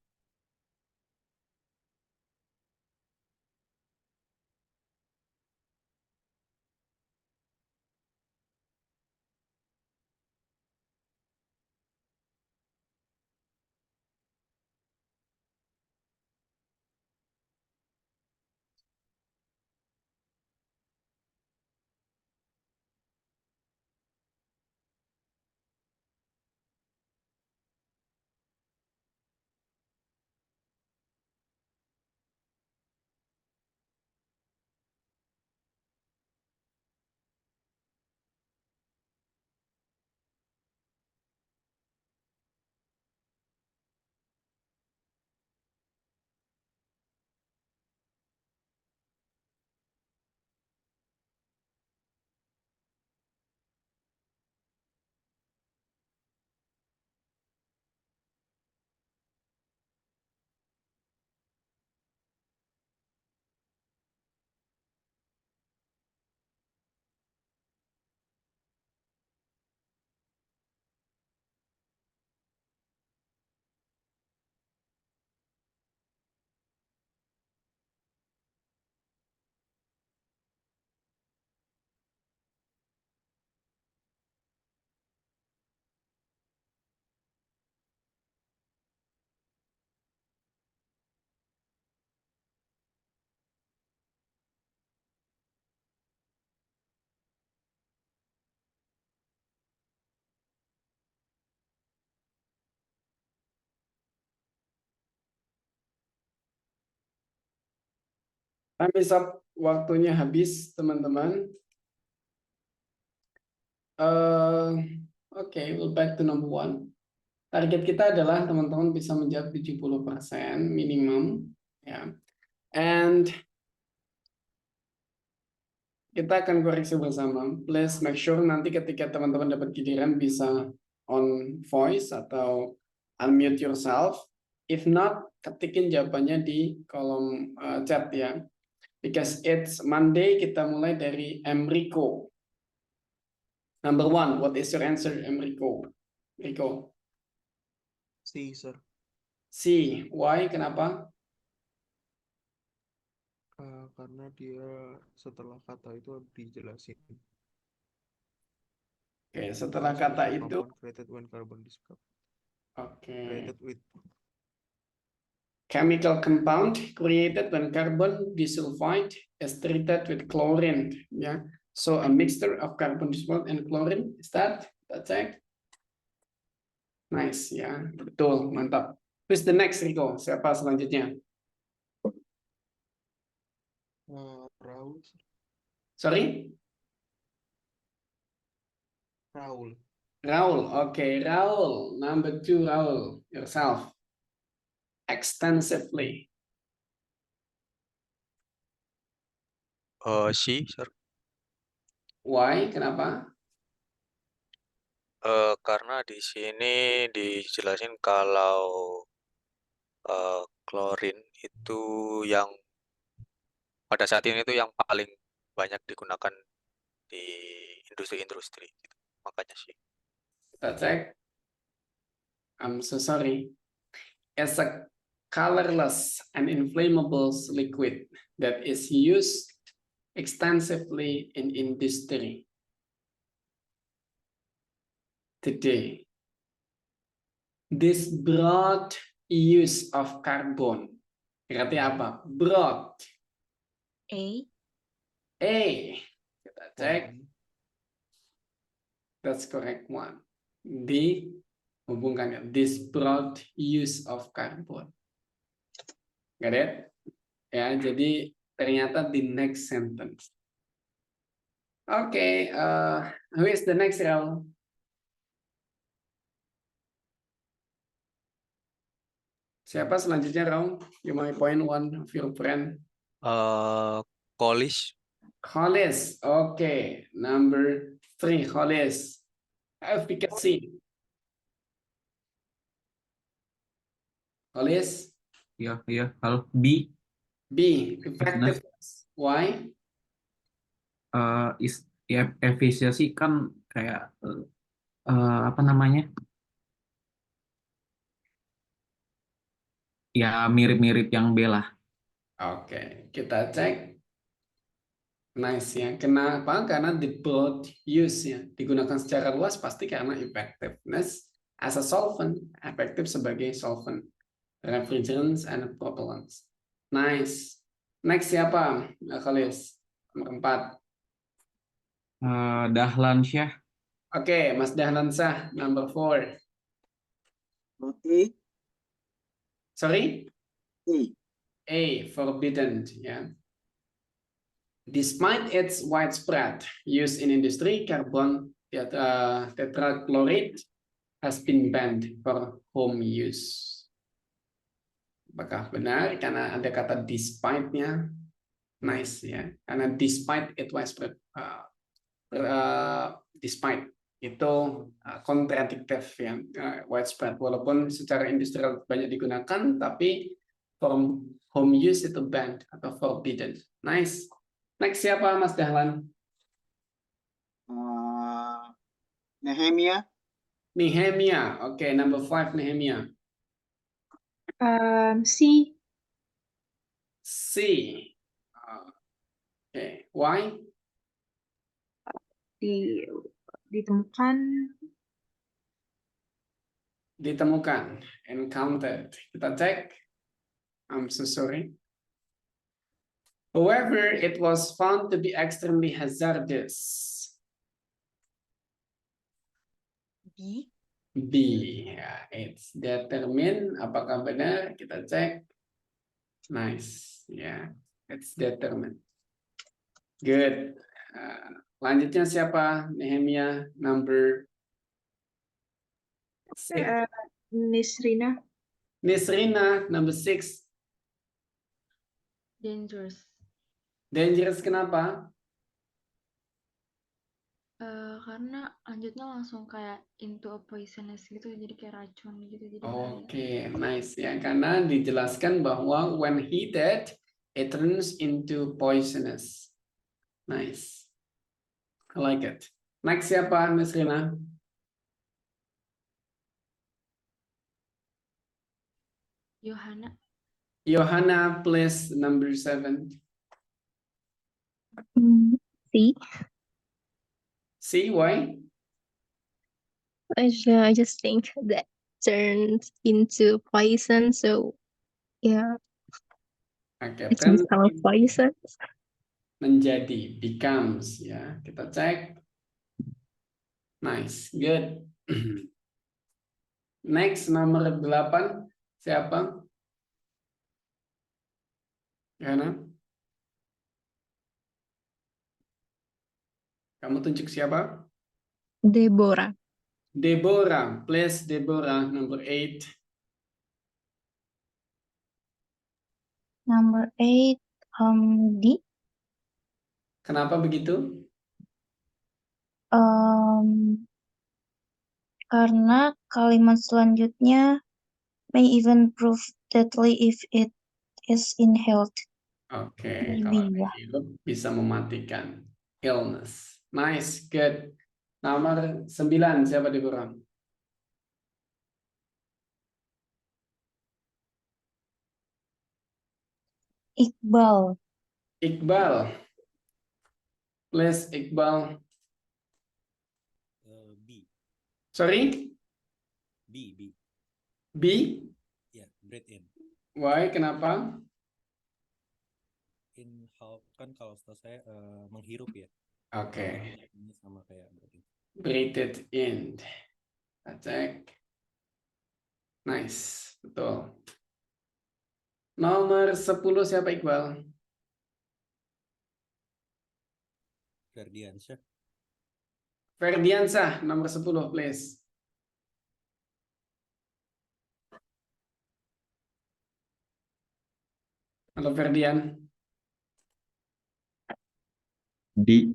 Time is up, waktunya habis teman-teman. Oke, we'll back to number 1. Target kita adalah teman-teman bisa menjawab 70% minimum, ya. And kita akan koreksi bersama. Please make sure nanti ketika teman-teman dapat giliran bisa on voice atau unmute yourself. If not, ketikin jawabannya di kolom chat ya. Because it's Monday, kita mulai dari Enrico. Number 1, what is your answer, Enrico? Rico. C, sir. C. Why? Kenapa? Karena dia setelah kata itu dijelasin. Oke, setelah kata itu. Compound created when carbon discovered. Oke. Created with. Chemical compound created when carbon disulfide is treated with chlorine. Yeah. So a mixture of carbon disulfide and chlorine. Is that? That's it. Nice, ya. Betul, mantap. Who's the next, Rico? Siapa selanjutnya? Raul. Sorry? Raul. Raul. Okay, Raul. Number 2, Raul. Yourself. Extensively. C, sir. Why? Kenapa? Karena di sini dijelasin kalau klorin itu yang pada saat ini itu yang paling banyak digunakan di industri-industri. Gitu. Makanya sih. That's it. I'm so sorry. As a colorless and inflammable liquid that is used extensively in industry today. This broad use of carbon. Berarti apa? Broad. A. A. Kita cek. That's correct one. D. Hubungkannya. This broad use of carbon. Got it? Ya, jadi ternyata the next sentence. Okay, who is the next, Raul? Siapa selanjutnya, Raul? You might point one of your friend. College. Hollis. Okay, number 3, Hollis. Efficacy. Hollis. Iya. Halo. B. B. Effectiveness. Why? Efisiensi kan kayak apa namanya? Ya mirip-mirip yang B lah. Oke, kita cek. Nice ya. Kenapa? Karena the broad use ya. Digunakan secara luas pasti karena effectiveness as a solvent. Efektif sebagai solvent. Refrigerants and propellants. Nice. Next siapa? Khalis. Nomor 4. Dahlan Syah. Oke, Mas Dahlan Shah. Number 4. A. Sorry? A. A. Forbidden ya. Despite its widespread use in industry, carbon tetrachloride has been banned for home use. Apakah benar? Karena ada kata despite-nya. Nice ya. Karena despite it widespread. Despite itu kontradiktif ya. Widespread. Walaupun secara industrial banyak digunakan, tapi for home use itu banned atau forbidden. Nice. Next siapa Mas Dahlan? Nehemia. Nehemia. Oke, number 5 Nehemia. C. C. Oke, why? Ditemukan. Encountered. Kita cek. I'm so sorry. However, it was found to be extremely hazardous. B. B. Ya, it's determined. Apakah benar? Kita cek. Nice. Ya, it's determined. Good. Lanjutnya siapa? Nehemia number 6. Nisrina. Nisrina number 6. Dangerous. Dangerous kenapa? Karena lanjutnya langsung kayak into a poisonous gitu, jadi kayak racun gitu, jadi bahaya. Oke, nice ya. Karena dijelaskan bahwa when heated, it turns into poisonous. Nice. I like it. Next siapa, Nisrina? Yohana. Yohana, please, number 7. C. See why? I just think that turns into poison, so yeah, Oke, it's become poison. menjadi, becomes ya. Kita cek. Nice, good. Next nomor 8 siapa? Yohana? Kamu tunjuk siapa? Deborah. Deborah, please Deborah, number 8. Number 8, D. Kenapa begitu? Karena kalimat selanjutnya may even prove deadly if it is inhaled. Oke, kalau dihirup bisa mematikan. Illness. Nice, good. Nomor 9, siapa Deborah? Iqbal. Iqbal. Please, Iqbal. B. Sorry? B. B? Ya, breathe in. Why? Kenapa? Inhale kan kalau setahu saya menghirup ya. Oke. Ini sama kayak breathe in. Breathe it in. Kita cek. Nice, betul. Nomor 10 siapa Iqbal? Ferdiansyah. Ferdiansyah, nomor 10, please. Halo Ferdian. D.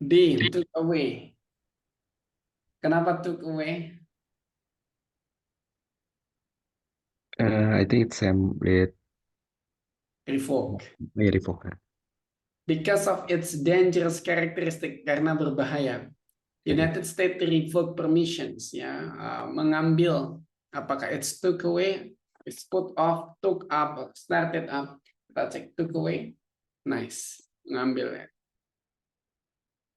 D, took away. Kenapa took away? I think it's Revoke. revoke. Because of its dangerous characteristic, karena berbahaya. United States revoke permissions, ya, mengambil. Apakah it's took away? It's put off, took up, started up. Kita cek took away. Nice. Ngambil ya.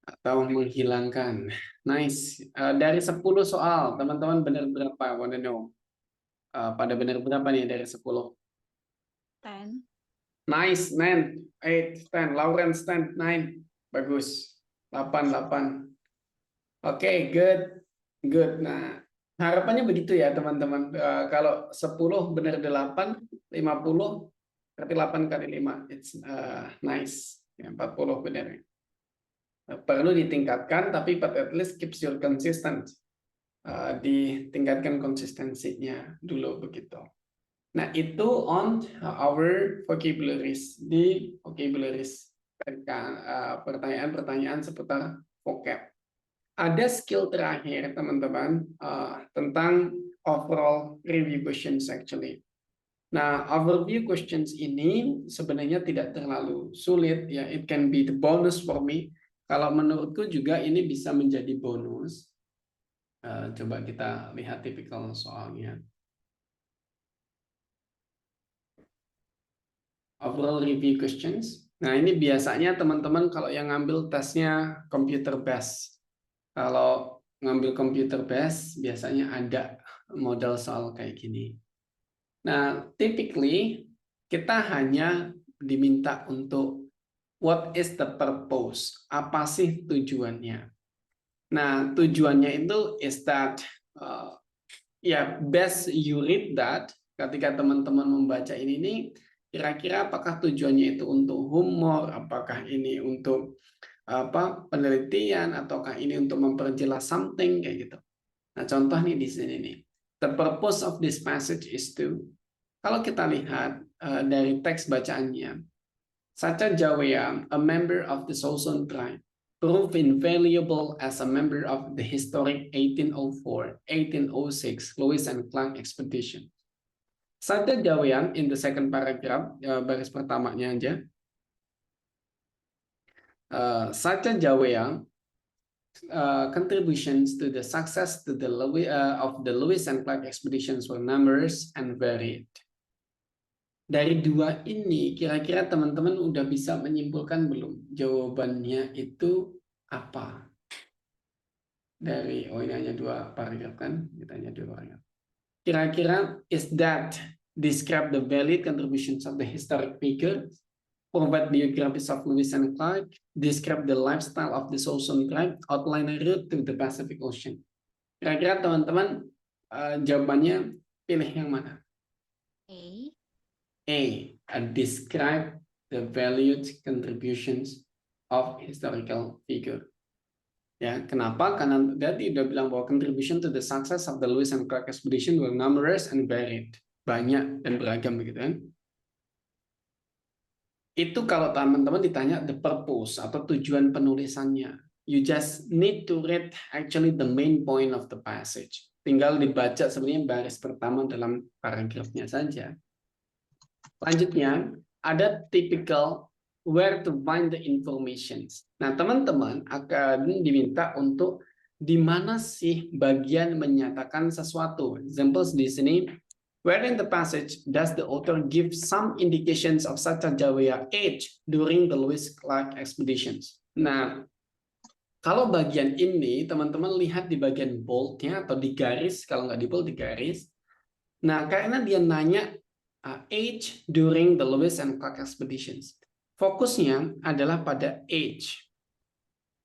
Atau menghilangkan. Nice. Dari 10 soal, teman-teman benar berapa? Wanna know? Pada benar berapa nih dari 10? 10. Nice, 9, 8, 10. Lawrence 10, 9. Bagus. 8, 8. Oke, good. Good. Nah, harapannya begitu ya, teman-teman. Kalau 10 benar 8, 50, berarti 8 kali 5. It's nice. Ya, 40 benar. Perlu ditingkatkan, tapi but at least keeps your consistent. Ditingkatkan konsistensinya dulu begitu. Nah, itu on our vocabularies, di vocabularies, pertanyaan-pertanyaan seputar vocab. Ada skill terakhir, teman-teman, tentang overall review questions actually. Nah, overview questions ini sebenarnya tidak terlalu sulit ya. It can be the bonus for me. Kalau menurutku juga ini bisa menjadi bonus. Coba kita lihat tipikal soalnya. Overall review questions. Nah, ini biasanya teman-teman kalau yang ngambil tesnya computer based. Kalau ngambil computer based biasanya ada model soal kayak gini. Nah, typically kita hanya diminta untuk what is the purpose? Apa sih tujuannya? Nah, tujuannya itu is that best you read that ketika teman-teman membaca ini nih, kira-kira apakah tujuannya itu untuk humor, apakah ini untuk penelitian, ataukah ini untuk memperjelas something kayak gitu. Nah, contoh nih di sini nih. The purpose of this passage is to, kalau kita lihat dari teks bacaannya, Sacha Jawea, a member of the Soson tribe, proved invaluable as a member of the historic 1804-1806 Lewis and Clark expedition. Sacha Jawea, in the second paragraph, baris pertamanya aja. Sacha Jawea contributions to the success of the Lewis and Clark expeditions were numerous and varied. Dari dua ini, kira-kira teman-teman udah bisa menyimpulkan belum? Jawabannya itu apa? Ini hanya 2 paragraf kan? Kita hanya 2 paragraf. Kira-kira, is that describe the valid contributions of the historic figure, provide biographies of Lewis and Clark, describe the lifestyle of the Soson tribe, outline a route to the Pacific Ocean. Kira-kira teman-teman jawabannya pilih yang mana? A. Describe the valued contributions of historical figure. Ya, kenapa? Karena tadi udah bilang bahwa contribution to the success of the Lewis and Clark expedition were numerous and varied. Banyak dan beragam begitu kan. Itu kalau teman-teman ditanya the purpose atau tujuan penulisannya. You just need to read actually the main point of the passage. Tinggal dibaca sebenarnya baris pertama dalam paragrafnya saja. Selanjutnya, ada typical where to find the information. Nah, teman-teman akan diminta untuk di mana sih bagian menyatakan sesuatu. Examples di sini, where in the passage does the author give some indications of Sacha Jawea age during the Lewis Clark expeditions. Nah, kalau bagian ini, teman-teman lihat di bagian boldnya atau di garis, kalau nggak di bold di garis. Nah, karena dia nanya age during the Lewis and Clark expeditions. Fokusnya adalah pada age.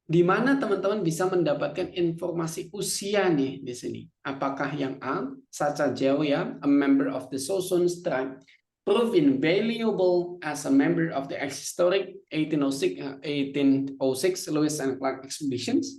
Di mana teman-teman bisa mendapatkan informasi usia nih di sini. Apakah yang A, Sacha Jawea, a member of the Soson tribe, proved invaluable as a member of the historic 1806 Lewis and Clark expeditions?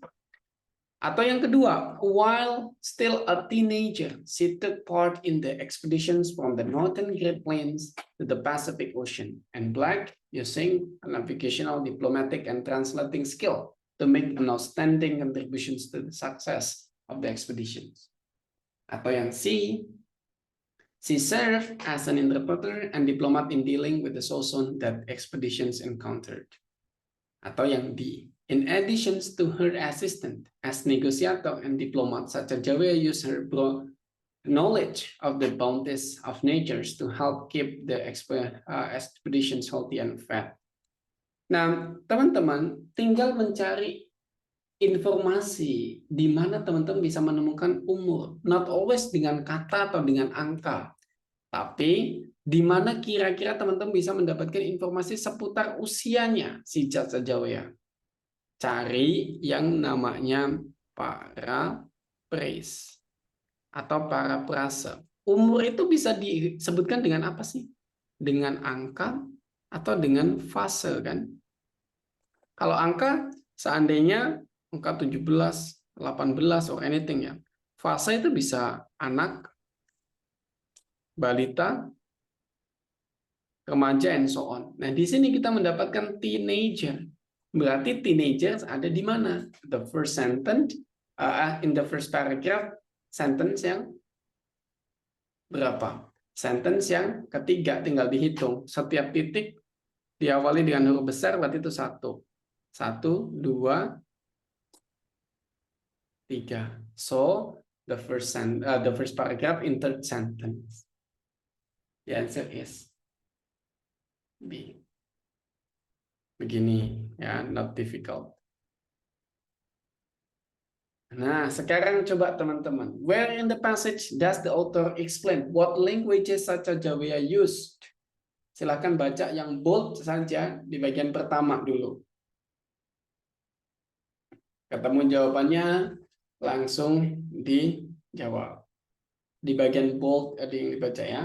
Atau yang kedua, while still a teenager, she took part in the expeditions from the northern Great Plains to the Pacific Ocean, and black, using navigational, diplomatic, and translating skill to make an outstanding contributions to the success of the expeditions. Atau yang C, she served as an interpreter and diplomat in dealing with the Soson that expeditions encountered. Atau yang D, in addition to her assistant as negotiator and diplomat, Sacha Jawea used her knowledge of the bounties of nature to help keep the expeditions healthy and fed. Nah, teman-teman tinggal mencari informasi di mana teman-teman bisa menemukan umur. Not always dengan kata atau dengan angka, tapi di mana kira-kira teman-teman bisa mendapatkan informasi seputar usianya si Jatsa Jawea. Cari yang namanya para praise atau para prase. Umur itu bisa disebutkan dengan apa sih? Dengan angka atau dengan fase kan? Kalau angka seandainya angka 17, 18 or anything ya. Fase itu bisa anak, balita, remaja, and so on. Nah, di sini kita mendapatkan teenager. Berarti teenagers ada di mana? The first sentence, in the first paragraph, sentence yang berapa? Sentence yang ketiga, tinggal dihitung. Setiap titik diawali dengan huruf besar, berarti itu 1. 1, 2, 3. So, the first paragraph in third sentence. The answer is B. Begini ya, not difficult. Nah, sekarang coba teman-teman. Where in the passage does the author explain what languages Satya Jawea used? Silakan baca yang bold saja di bagian pertama dulu. Ketemu jawabannya langsung dijawab. Di bagian bold ada yang dibaca ya.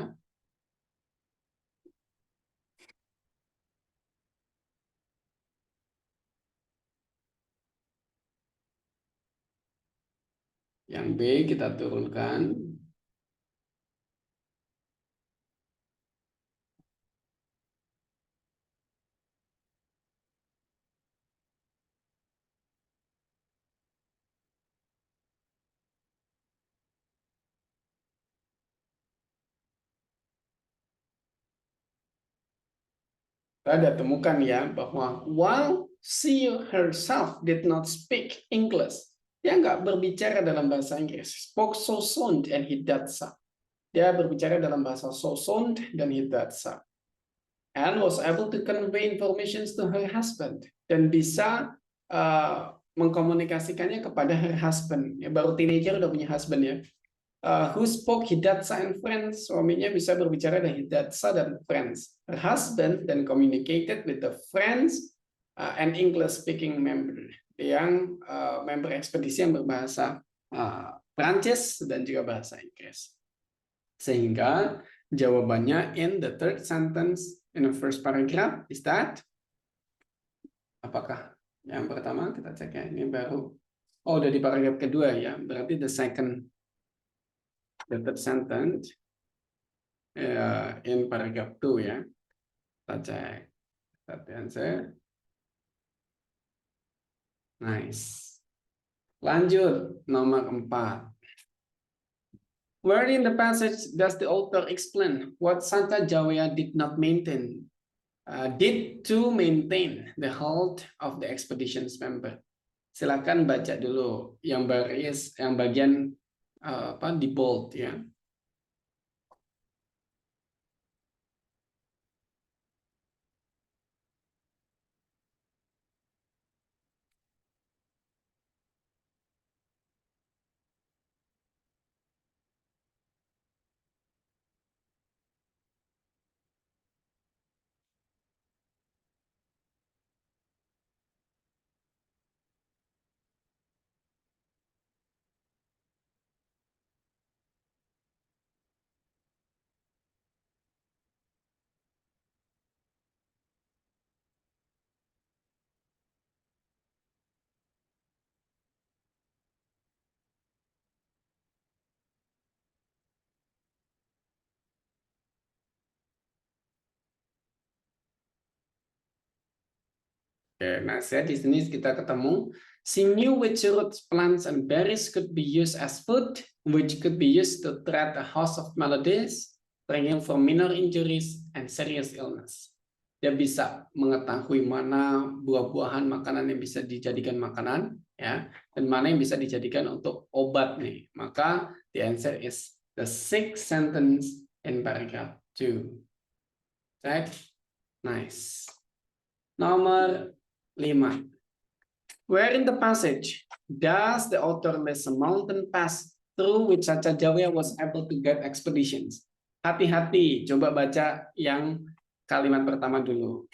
Yang B kita turunkan. Ada temukan ya bahwa while she herself did not speak English, dia nggak berbicara dalam bahasa Inggris. Spoke Sosond and Hidatsa. Dia berbicara dalam bahasa Sosond dan Hidatsa. And was able to convey information to her husband. Dan bisa mengkomunikasikannya kepada her husband. Ya, baru teenager udah punya husband ya. Who spoke Hidatsa and French. Suaminya bisa berbicara dengan Hidatsa dan French. Her husband then communicated with the French and English speaking member. Yang member ekspedisi yang berbahasa Prancis dan juga bahasa Inggris. Sehingga jawabannya in the third sentence in the first paragraph is that, apakah yang pertama? Kita cek ya, ini baru. Oh, udah di paragraf kedua ya. Berarti the third sentence in paragraph 2 ya. Kita cek. That answer. Nice. Lanjut nomor 4. Where in the passage does the author explain what Satya Jawea did not maintain, did to maintain the health of the expedition's member? Silakan baca dulu yang baris, yang bagian di bold ya. Oke, nah di sini kita ketemu she knew which roots, plants, and berries could be used as food, which could be used to treat a host of maladies, ranging from minor injuries and serious illness. Dia bisa mengetahui mana buah-buahan makanan yang bisa dijadikan makanan, ya, dan mana yang bisa dijadikan untuk obat nih. Maka the answer is the sixth sentence in paragraph 2. Check. Nice. Nomor 5. Where in the passage does the author list a mountain pass through which Sacajawea was able to get expeditions? Hati-hati, coba baca yang kalimat pertama dulu.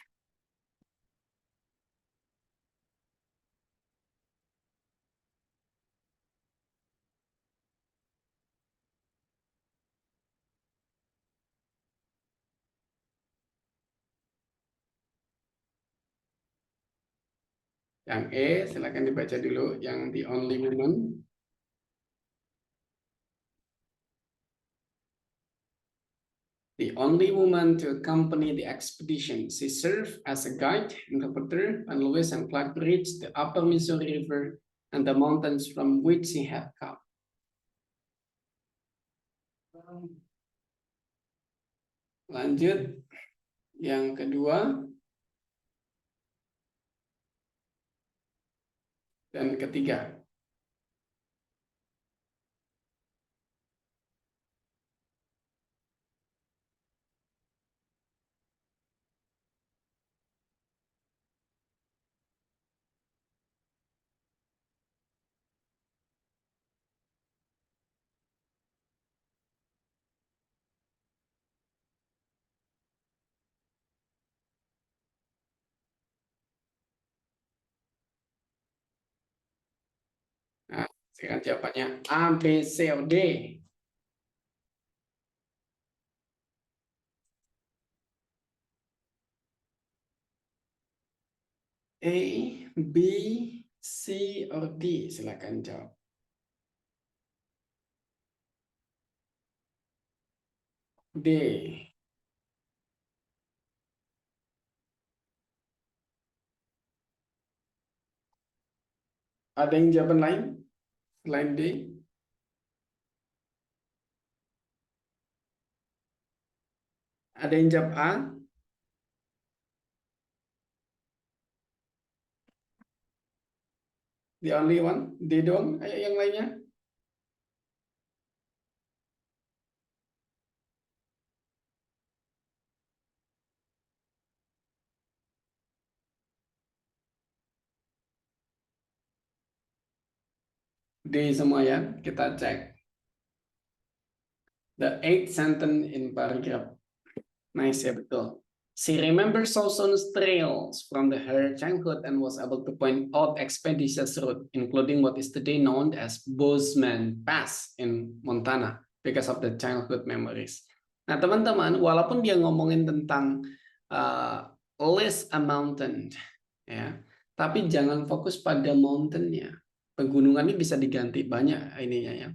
Yang E, silakan dibaca dulu. Yang the only woman. The only woman to accompany the expedition. She served as a guide, interpreter, and Lewis and Clark reached the upper Missouri River and the mountains from which she had come. Lanjut. Yang kedua. Dan ketiga. Nah, sekarang jawabannya A, B, C, atau D. A, B, C, or D? Silakan jawab. D. Ada yang jawaban lain selain D? Ada yang jawab A? The only one? D doang? Ayo yang lainnya. D semua ya, kita cek. The eighth sentence in paragraph. Nice ya, betul. She remembers Sawson's trails from her childhood and was able to point out expeditious route, including what is today known as Bozeman Pass in Montana, because of the childhood memories. Nah, teman-teman, walaupun dia ngomongin tentang list a mountain, ya, tapi jangan fokus pada mountain-nya. Pegunungan ini bisa diganti banyak ininya ya.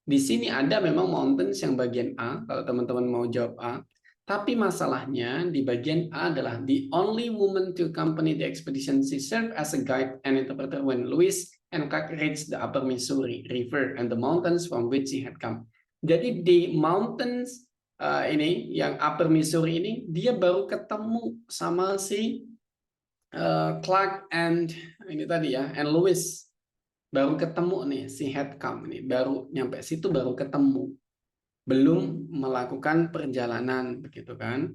Di sini ada memang mountains yang bagian A, kalau teman-teman mau jawab A. Tapi masalahnya di bagian A adalah the only woman to accompany the expedition. She served as a guide and interpreter when Lewis and Clark reached the upper Missouri River and the mountains from which she had come. Jadi di mountains ini, yang upper Missouri ini, dia baru ketemu sama si Clark and ini tadi ya, and Lewis. Baru ketemu nih, si had come nih, baru nyampe situ baru ketemu. Belum melakukan perjalanan begitu kan.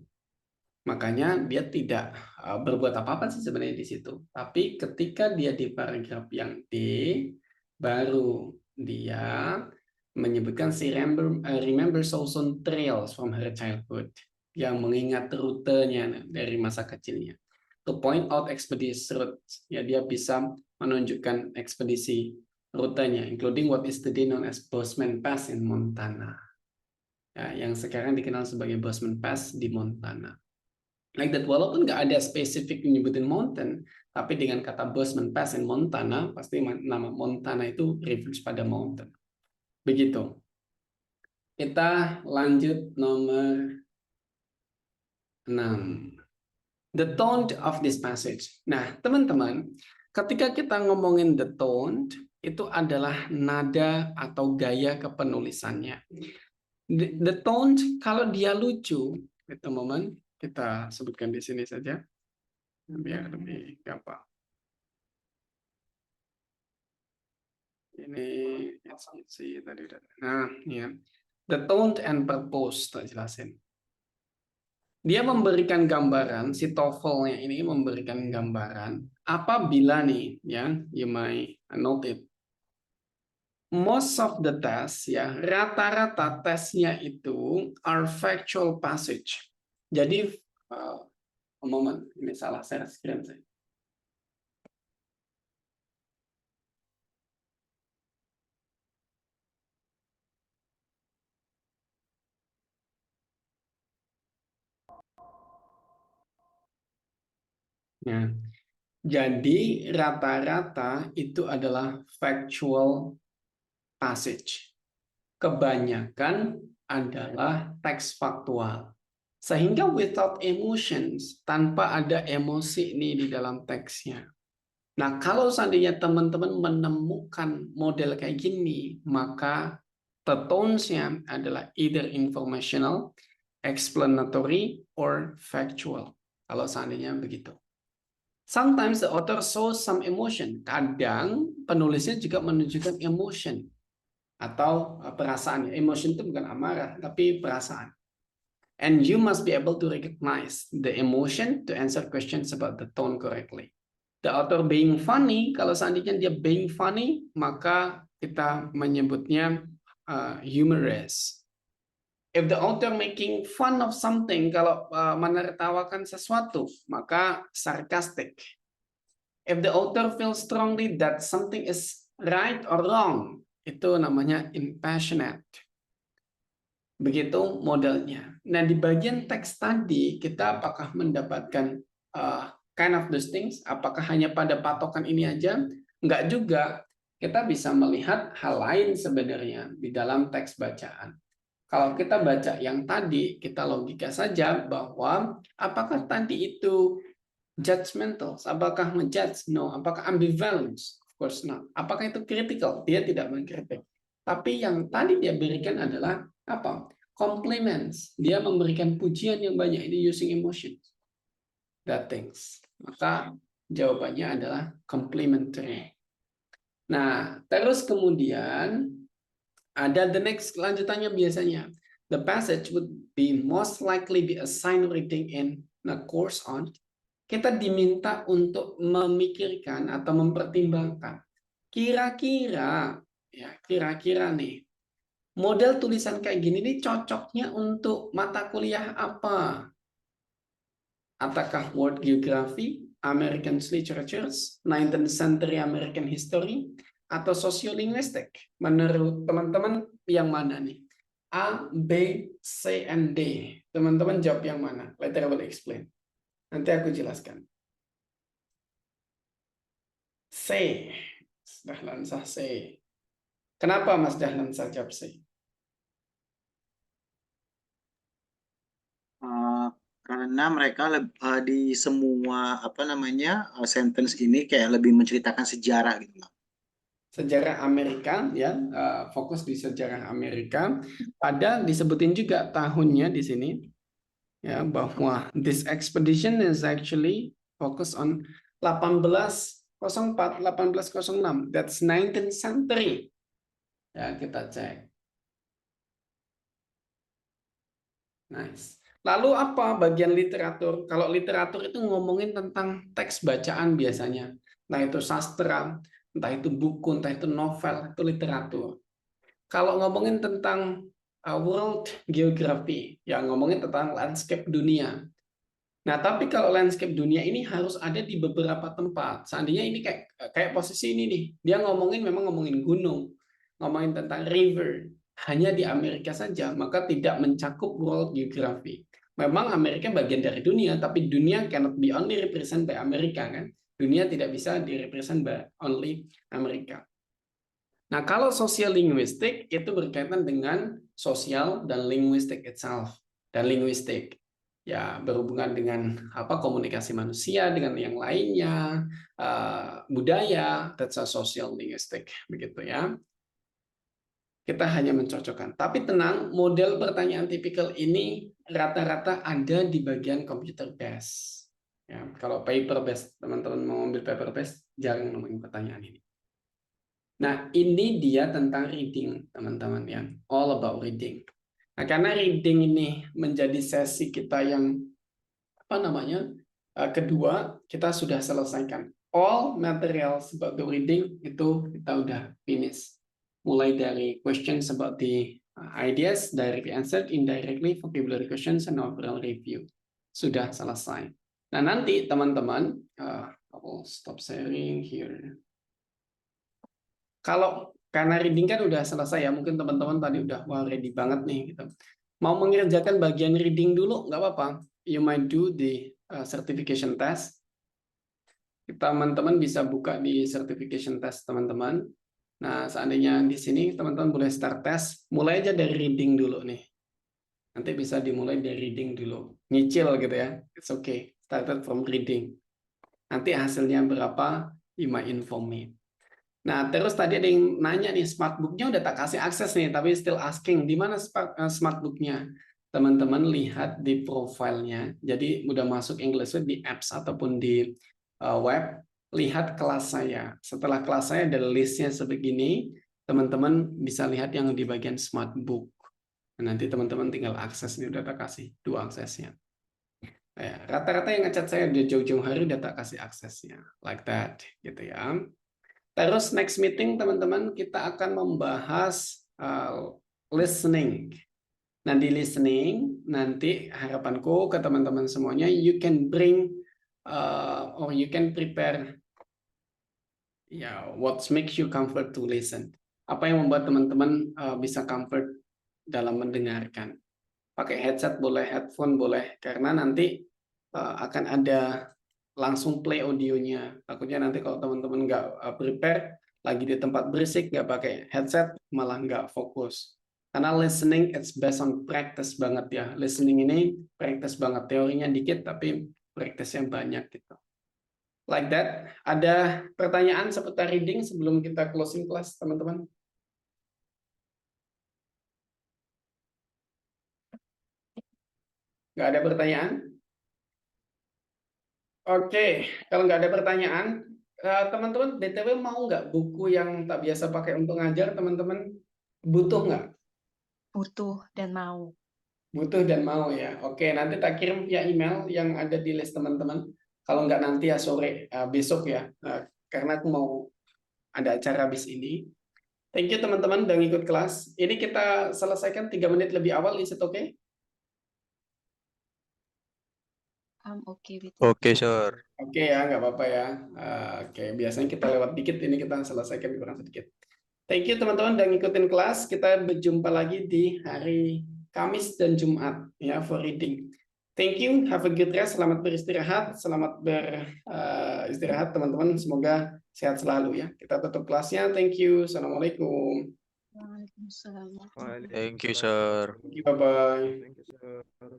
Makanya dia tidak berbuat apa-apa sih sebenarnya di situ. Tapi ketika dia di paragraf yang D, baru dia menyebutkan si remember Sawson trails from her childhood, yang mengingat rutenya dari masa kecilnya. To point out expedition routes, ya dia bisa menunjukkan ekspedisi rutenya, including what is today known as Bozeman Pass in Montana. Ya, yang sekarang dikenal sebagai Bozeman Pass di Montana. Like that, walaupun nggak ada spesifik menyebutin mountain, tapi dengan kata Bozeman Pass in Montana, pasti nama Montana itu refers pada mountain. Begitu. Kita lanjut nomor 6. The tone of this passage. Nah, teman-teman, ketika kita ngomongin the tone, itu adalah nada atau gaya kepenulisannya. The tone, kalau dia lucu, teman-teman, kita sebutkan di sini saja, biar lebih gampang. Ini tadi. Nah, ya. The tone and purpose, tak jelasin. Dia memberikan gambaran, si TOEFL-nya ini memberikan gambaran apabila nih, ya, you might note it. Most of the test, ya, rata-rata tesnya itu are factual passage. Jadi, moment, ini salah share screen saya. Ya. Jadi rata-rata itu adalah factual passage. Kebanyakan adalah teks faktual. Sehingga without emotions, tanpa ada emosi nih di dalam teksnya. Nah, kalau seandainya teman-teman menemukan model kayak gini, maka the tones-nya adalah either informational, explanatory, or factual. Kalau seandainya begitu. Sometimes the author shows some emotion. Kadang penulisnya juga menunjukkan emotion atau perasaan. Emotion itu bukan amarah, tapi perasaan. And you must be able to recognize the emotion to answer questions about the tone correctly. The author being funny, kalau seandainya dia being funny, maka kita menyebutnya humorous. If the author making fun of something, kalau menertawakan sesuatu, maka sarcastic. If the author feels strongly that something is right or wrong, itu namanya impassionate. Begitu modelnya. Nah, di bagian teks tadi, kita apakah mendapatkan kind of those things? Apakah hanya pada patokan ini aja? Enggak juga. Kita bisa melihat hal lain sebenarnya di dalam teks bacaan. Kalau kita baca yang tadi, kita logika saja bahwa apakah tadi itu judgmental? Apakah menjudge? No. Apakah ambivalence? Of course not. Apakah itu critical? Dia tidak mengkritik. Tapi yang tadi dia berikan adalah apa? Compliments. Dia memberikan pujian yang banyak. Ini using emotions. That things. Maka jawabannya adalah complimentary. Nah, terus kemudian ada the next lanjutannya biasanya. The passage would be most likely be assigned reading in a course on. Kita diminta untuk memikirkan atau mempertimbangkan. Kira-kira nih, model tulisan kayak gini nih cocoknya untuk mata kuliah apa? Apakah World Geography, American Literatures, 19th Century American History, atau Sociolinguistic? Menurut teman-teman yang mana nih? A, B, C, and D. Teman-teman jawab yang mana? Later I will explain. Nanti aku jelaskan. C. Dahlan Shah C. Kenapa Mas Dahlan Shah jawab C? Karena mereka di semua sentence ini kayak lebih menceritakan sejarah gitu. Sejarah Amerika, ya, fokus di sejarah Amerika. Ada disebutin juga tahunnya di sini, ya, bahwa this expedition is actually focus on 1804, 1806. That's 19th century. Ya, kita cek. Nice. Lalu apa bagian literatur? Kalau literatur itu ngomongin tentang teks bacaan biasanya. Nah, itu sastra, entah itu buku, entah itu novel, itu literatur. Kalau ngomongin tentang world geography, ya ngomongin tentang landscape dunia. Nah, tapi kalau landscape dunia ini harus ada di beberapa tempat. Seandainya ini kayak posisi ini nih, dia memang ngomongin gunung, ngomongin tentang river, hanya di Amerika saja, maka tidak mencakup world geography. Memang Amerika bagian dari dunia, tapi dunia cannot be only represent by Amerika, kan? Dunia tidak bisa direpresent by only Amerika. Nah, kalau social linguistik itu berkaitan dengan sosial dan linguistik itself. Dan linguistik ya berhubungan dengan komunikasi manusia dengan yang lainnya, budaya, that's a social linguistic, begitu ya. Kita hanya mencocokkan. Tapi tenang, model pertanyaan tipikal ini rata-rata ada di bagian computer based. Ya, kalau paper based, teman-teman mau ambil paper based, jarang ngomongin pertanyaan ini. Nah, ini dia tentang reading, teman-teman ya. All about reading. Nah, karena reading ini menjadi sesi kita yang kedua, kita sudah selesaikan. All materials about the reading itu kita udah finish. Mulai dari questions about the ideas, directly answered, indirectly, vocabulary questions, and overall review. Sudah selesai. Nah, nanti teman-teman, I will stop sharing here. Karena reading kan udah selesai ya, mungkin teman-teman tadi udah wah ready banget nih gitu. Mau mengerjakan bagian reading dulu nggak apa-apa. You might do the certification test. Teman-teman bisa buka di certification test teman-teman. Nah, seandainya di sini teman-teman boleh start test, mulai aja dari reading dulu nih. Nanti bisa dimulai dari reading dulu. Nyicil gitu ya. It's okay. Started from reading. Nanti hasilnya berapa, you might inform me. Nah, terus tadi ada yang nanya nih, Smartbook-nya udah tak kasih akses nih, tapi still asking, di mana Smartbook-nya? Teman-teman lihat di profilnya, jadi udah masuk English di apps ataupun di web, lihat kelas saya. Setelah kelas saya ada listnya sebegini, teman-teman bisa lihat yang di bagian Smartbook. Nanti teman-teman tinggal akses, ini udah tak kasih, 2 aksesnya. Rata-rata yang ngechat saya udah jauh-jauh hari udah tak kasih aksesnya, like that, gitu ya. Terus next meeting teman-teman kita akan membahas listening. Nah di listening nanti harapanku ke teman-teman semuanya you can bring or you can prepare what makes you comfort to listen. Apa yang membuat teman-teman bisa comfort dalam mendengarkan. Pakai headset boleh, headphone boleh, karena nanti akan ada langsung play audionya. Takutnya nanti kalau teman-teman nggak prepare, lagi di tempat berisik, nggak pakai headset, malah nggak fokus. Karena listening, it's based on practice banget ya. Listening ini practice banget. Teorinya dikit, tapi practice-nya banyak gitu. Like that. Ada pertanyaan seputar reading sebelum kita closing class, teman-teman? Nggak ada pertanyaan? Oke, kalau nggak ada pertanyaan, teman-teman BTW mau nggak buku yang tak biasa pakai untuk ngajar, teman-teman? Butuh nggak? Butuh dan mau. Butuh dan mau ya. Oke, nanti tak kirim via email yang ada di list teman-teman. Kalau nggak nanti ya sore, besok ya. Karena aku mau ada acara habis ini. Thank you teman-teman udah ngikut kelas. Ini kita selesaikan 3 menit lebih awal, is it okay? Oke, Oke, sure. Oke ya, nggak apa-apa ya. Oke, biasanya kita lewat dikit, ini kita selesaikan kurang sedikit. Thank you teman-teman udah ngikutin kelas. Kita berjumpa lagi di hari Kamis dan Jumat ya for reading. Thank you, have a good rest. Selamat beristirahat, selamat beristirahat teman-teman. Semoga sehat selalu ya. Kita tutup kelasnya. Thank you. Assalamualaikum. Waalaikumsalam. Thank you, sir. Bye bye. Thank you, sir.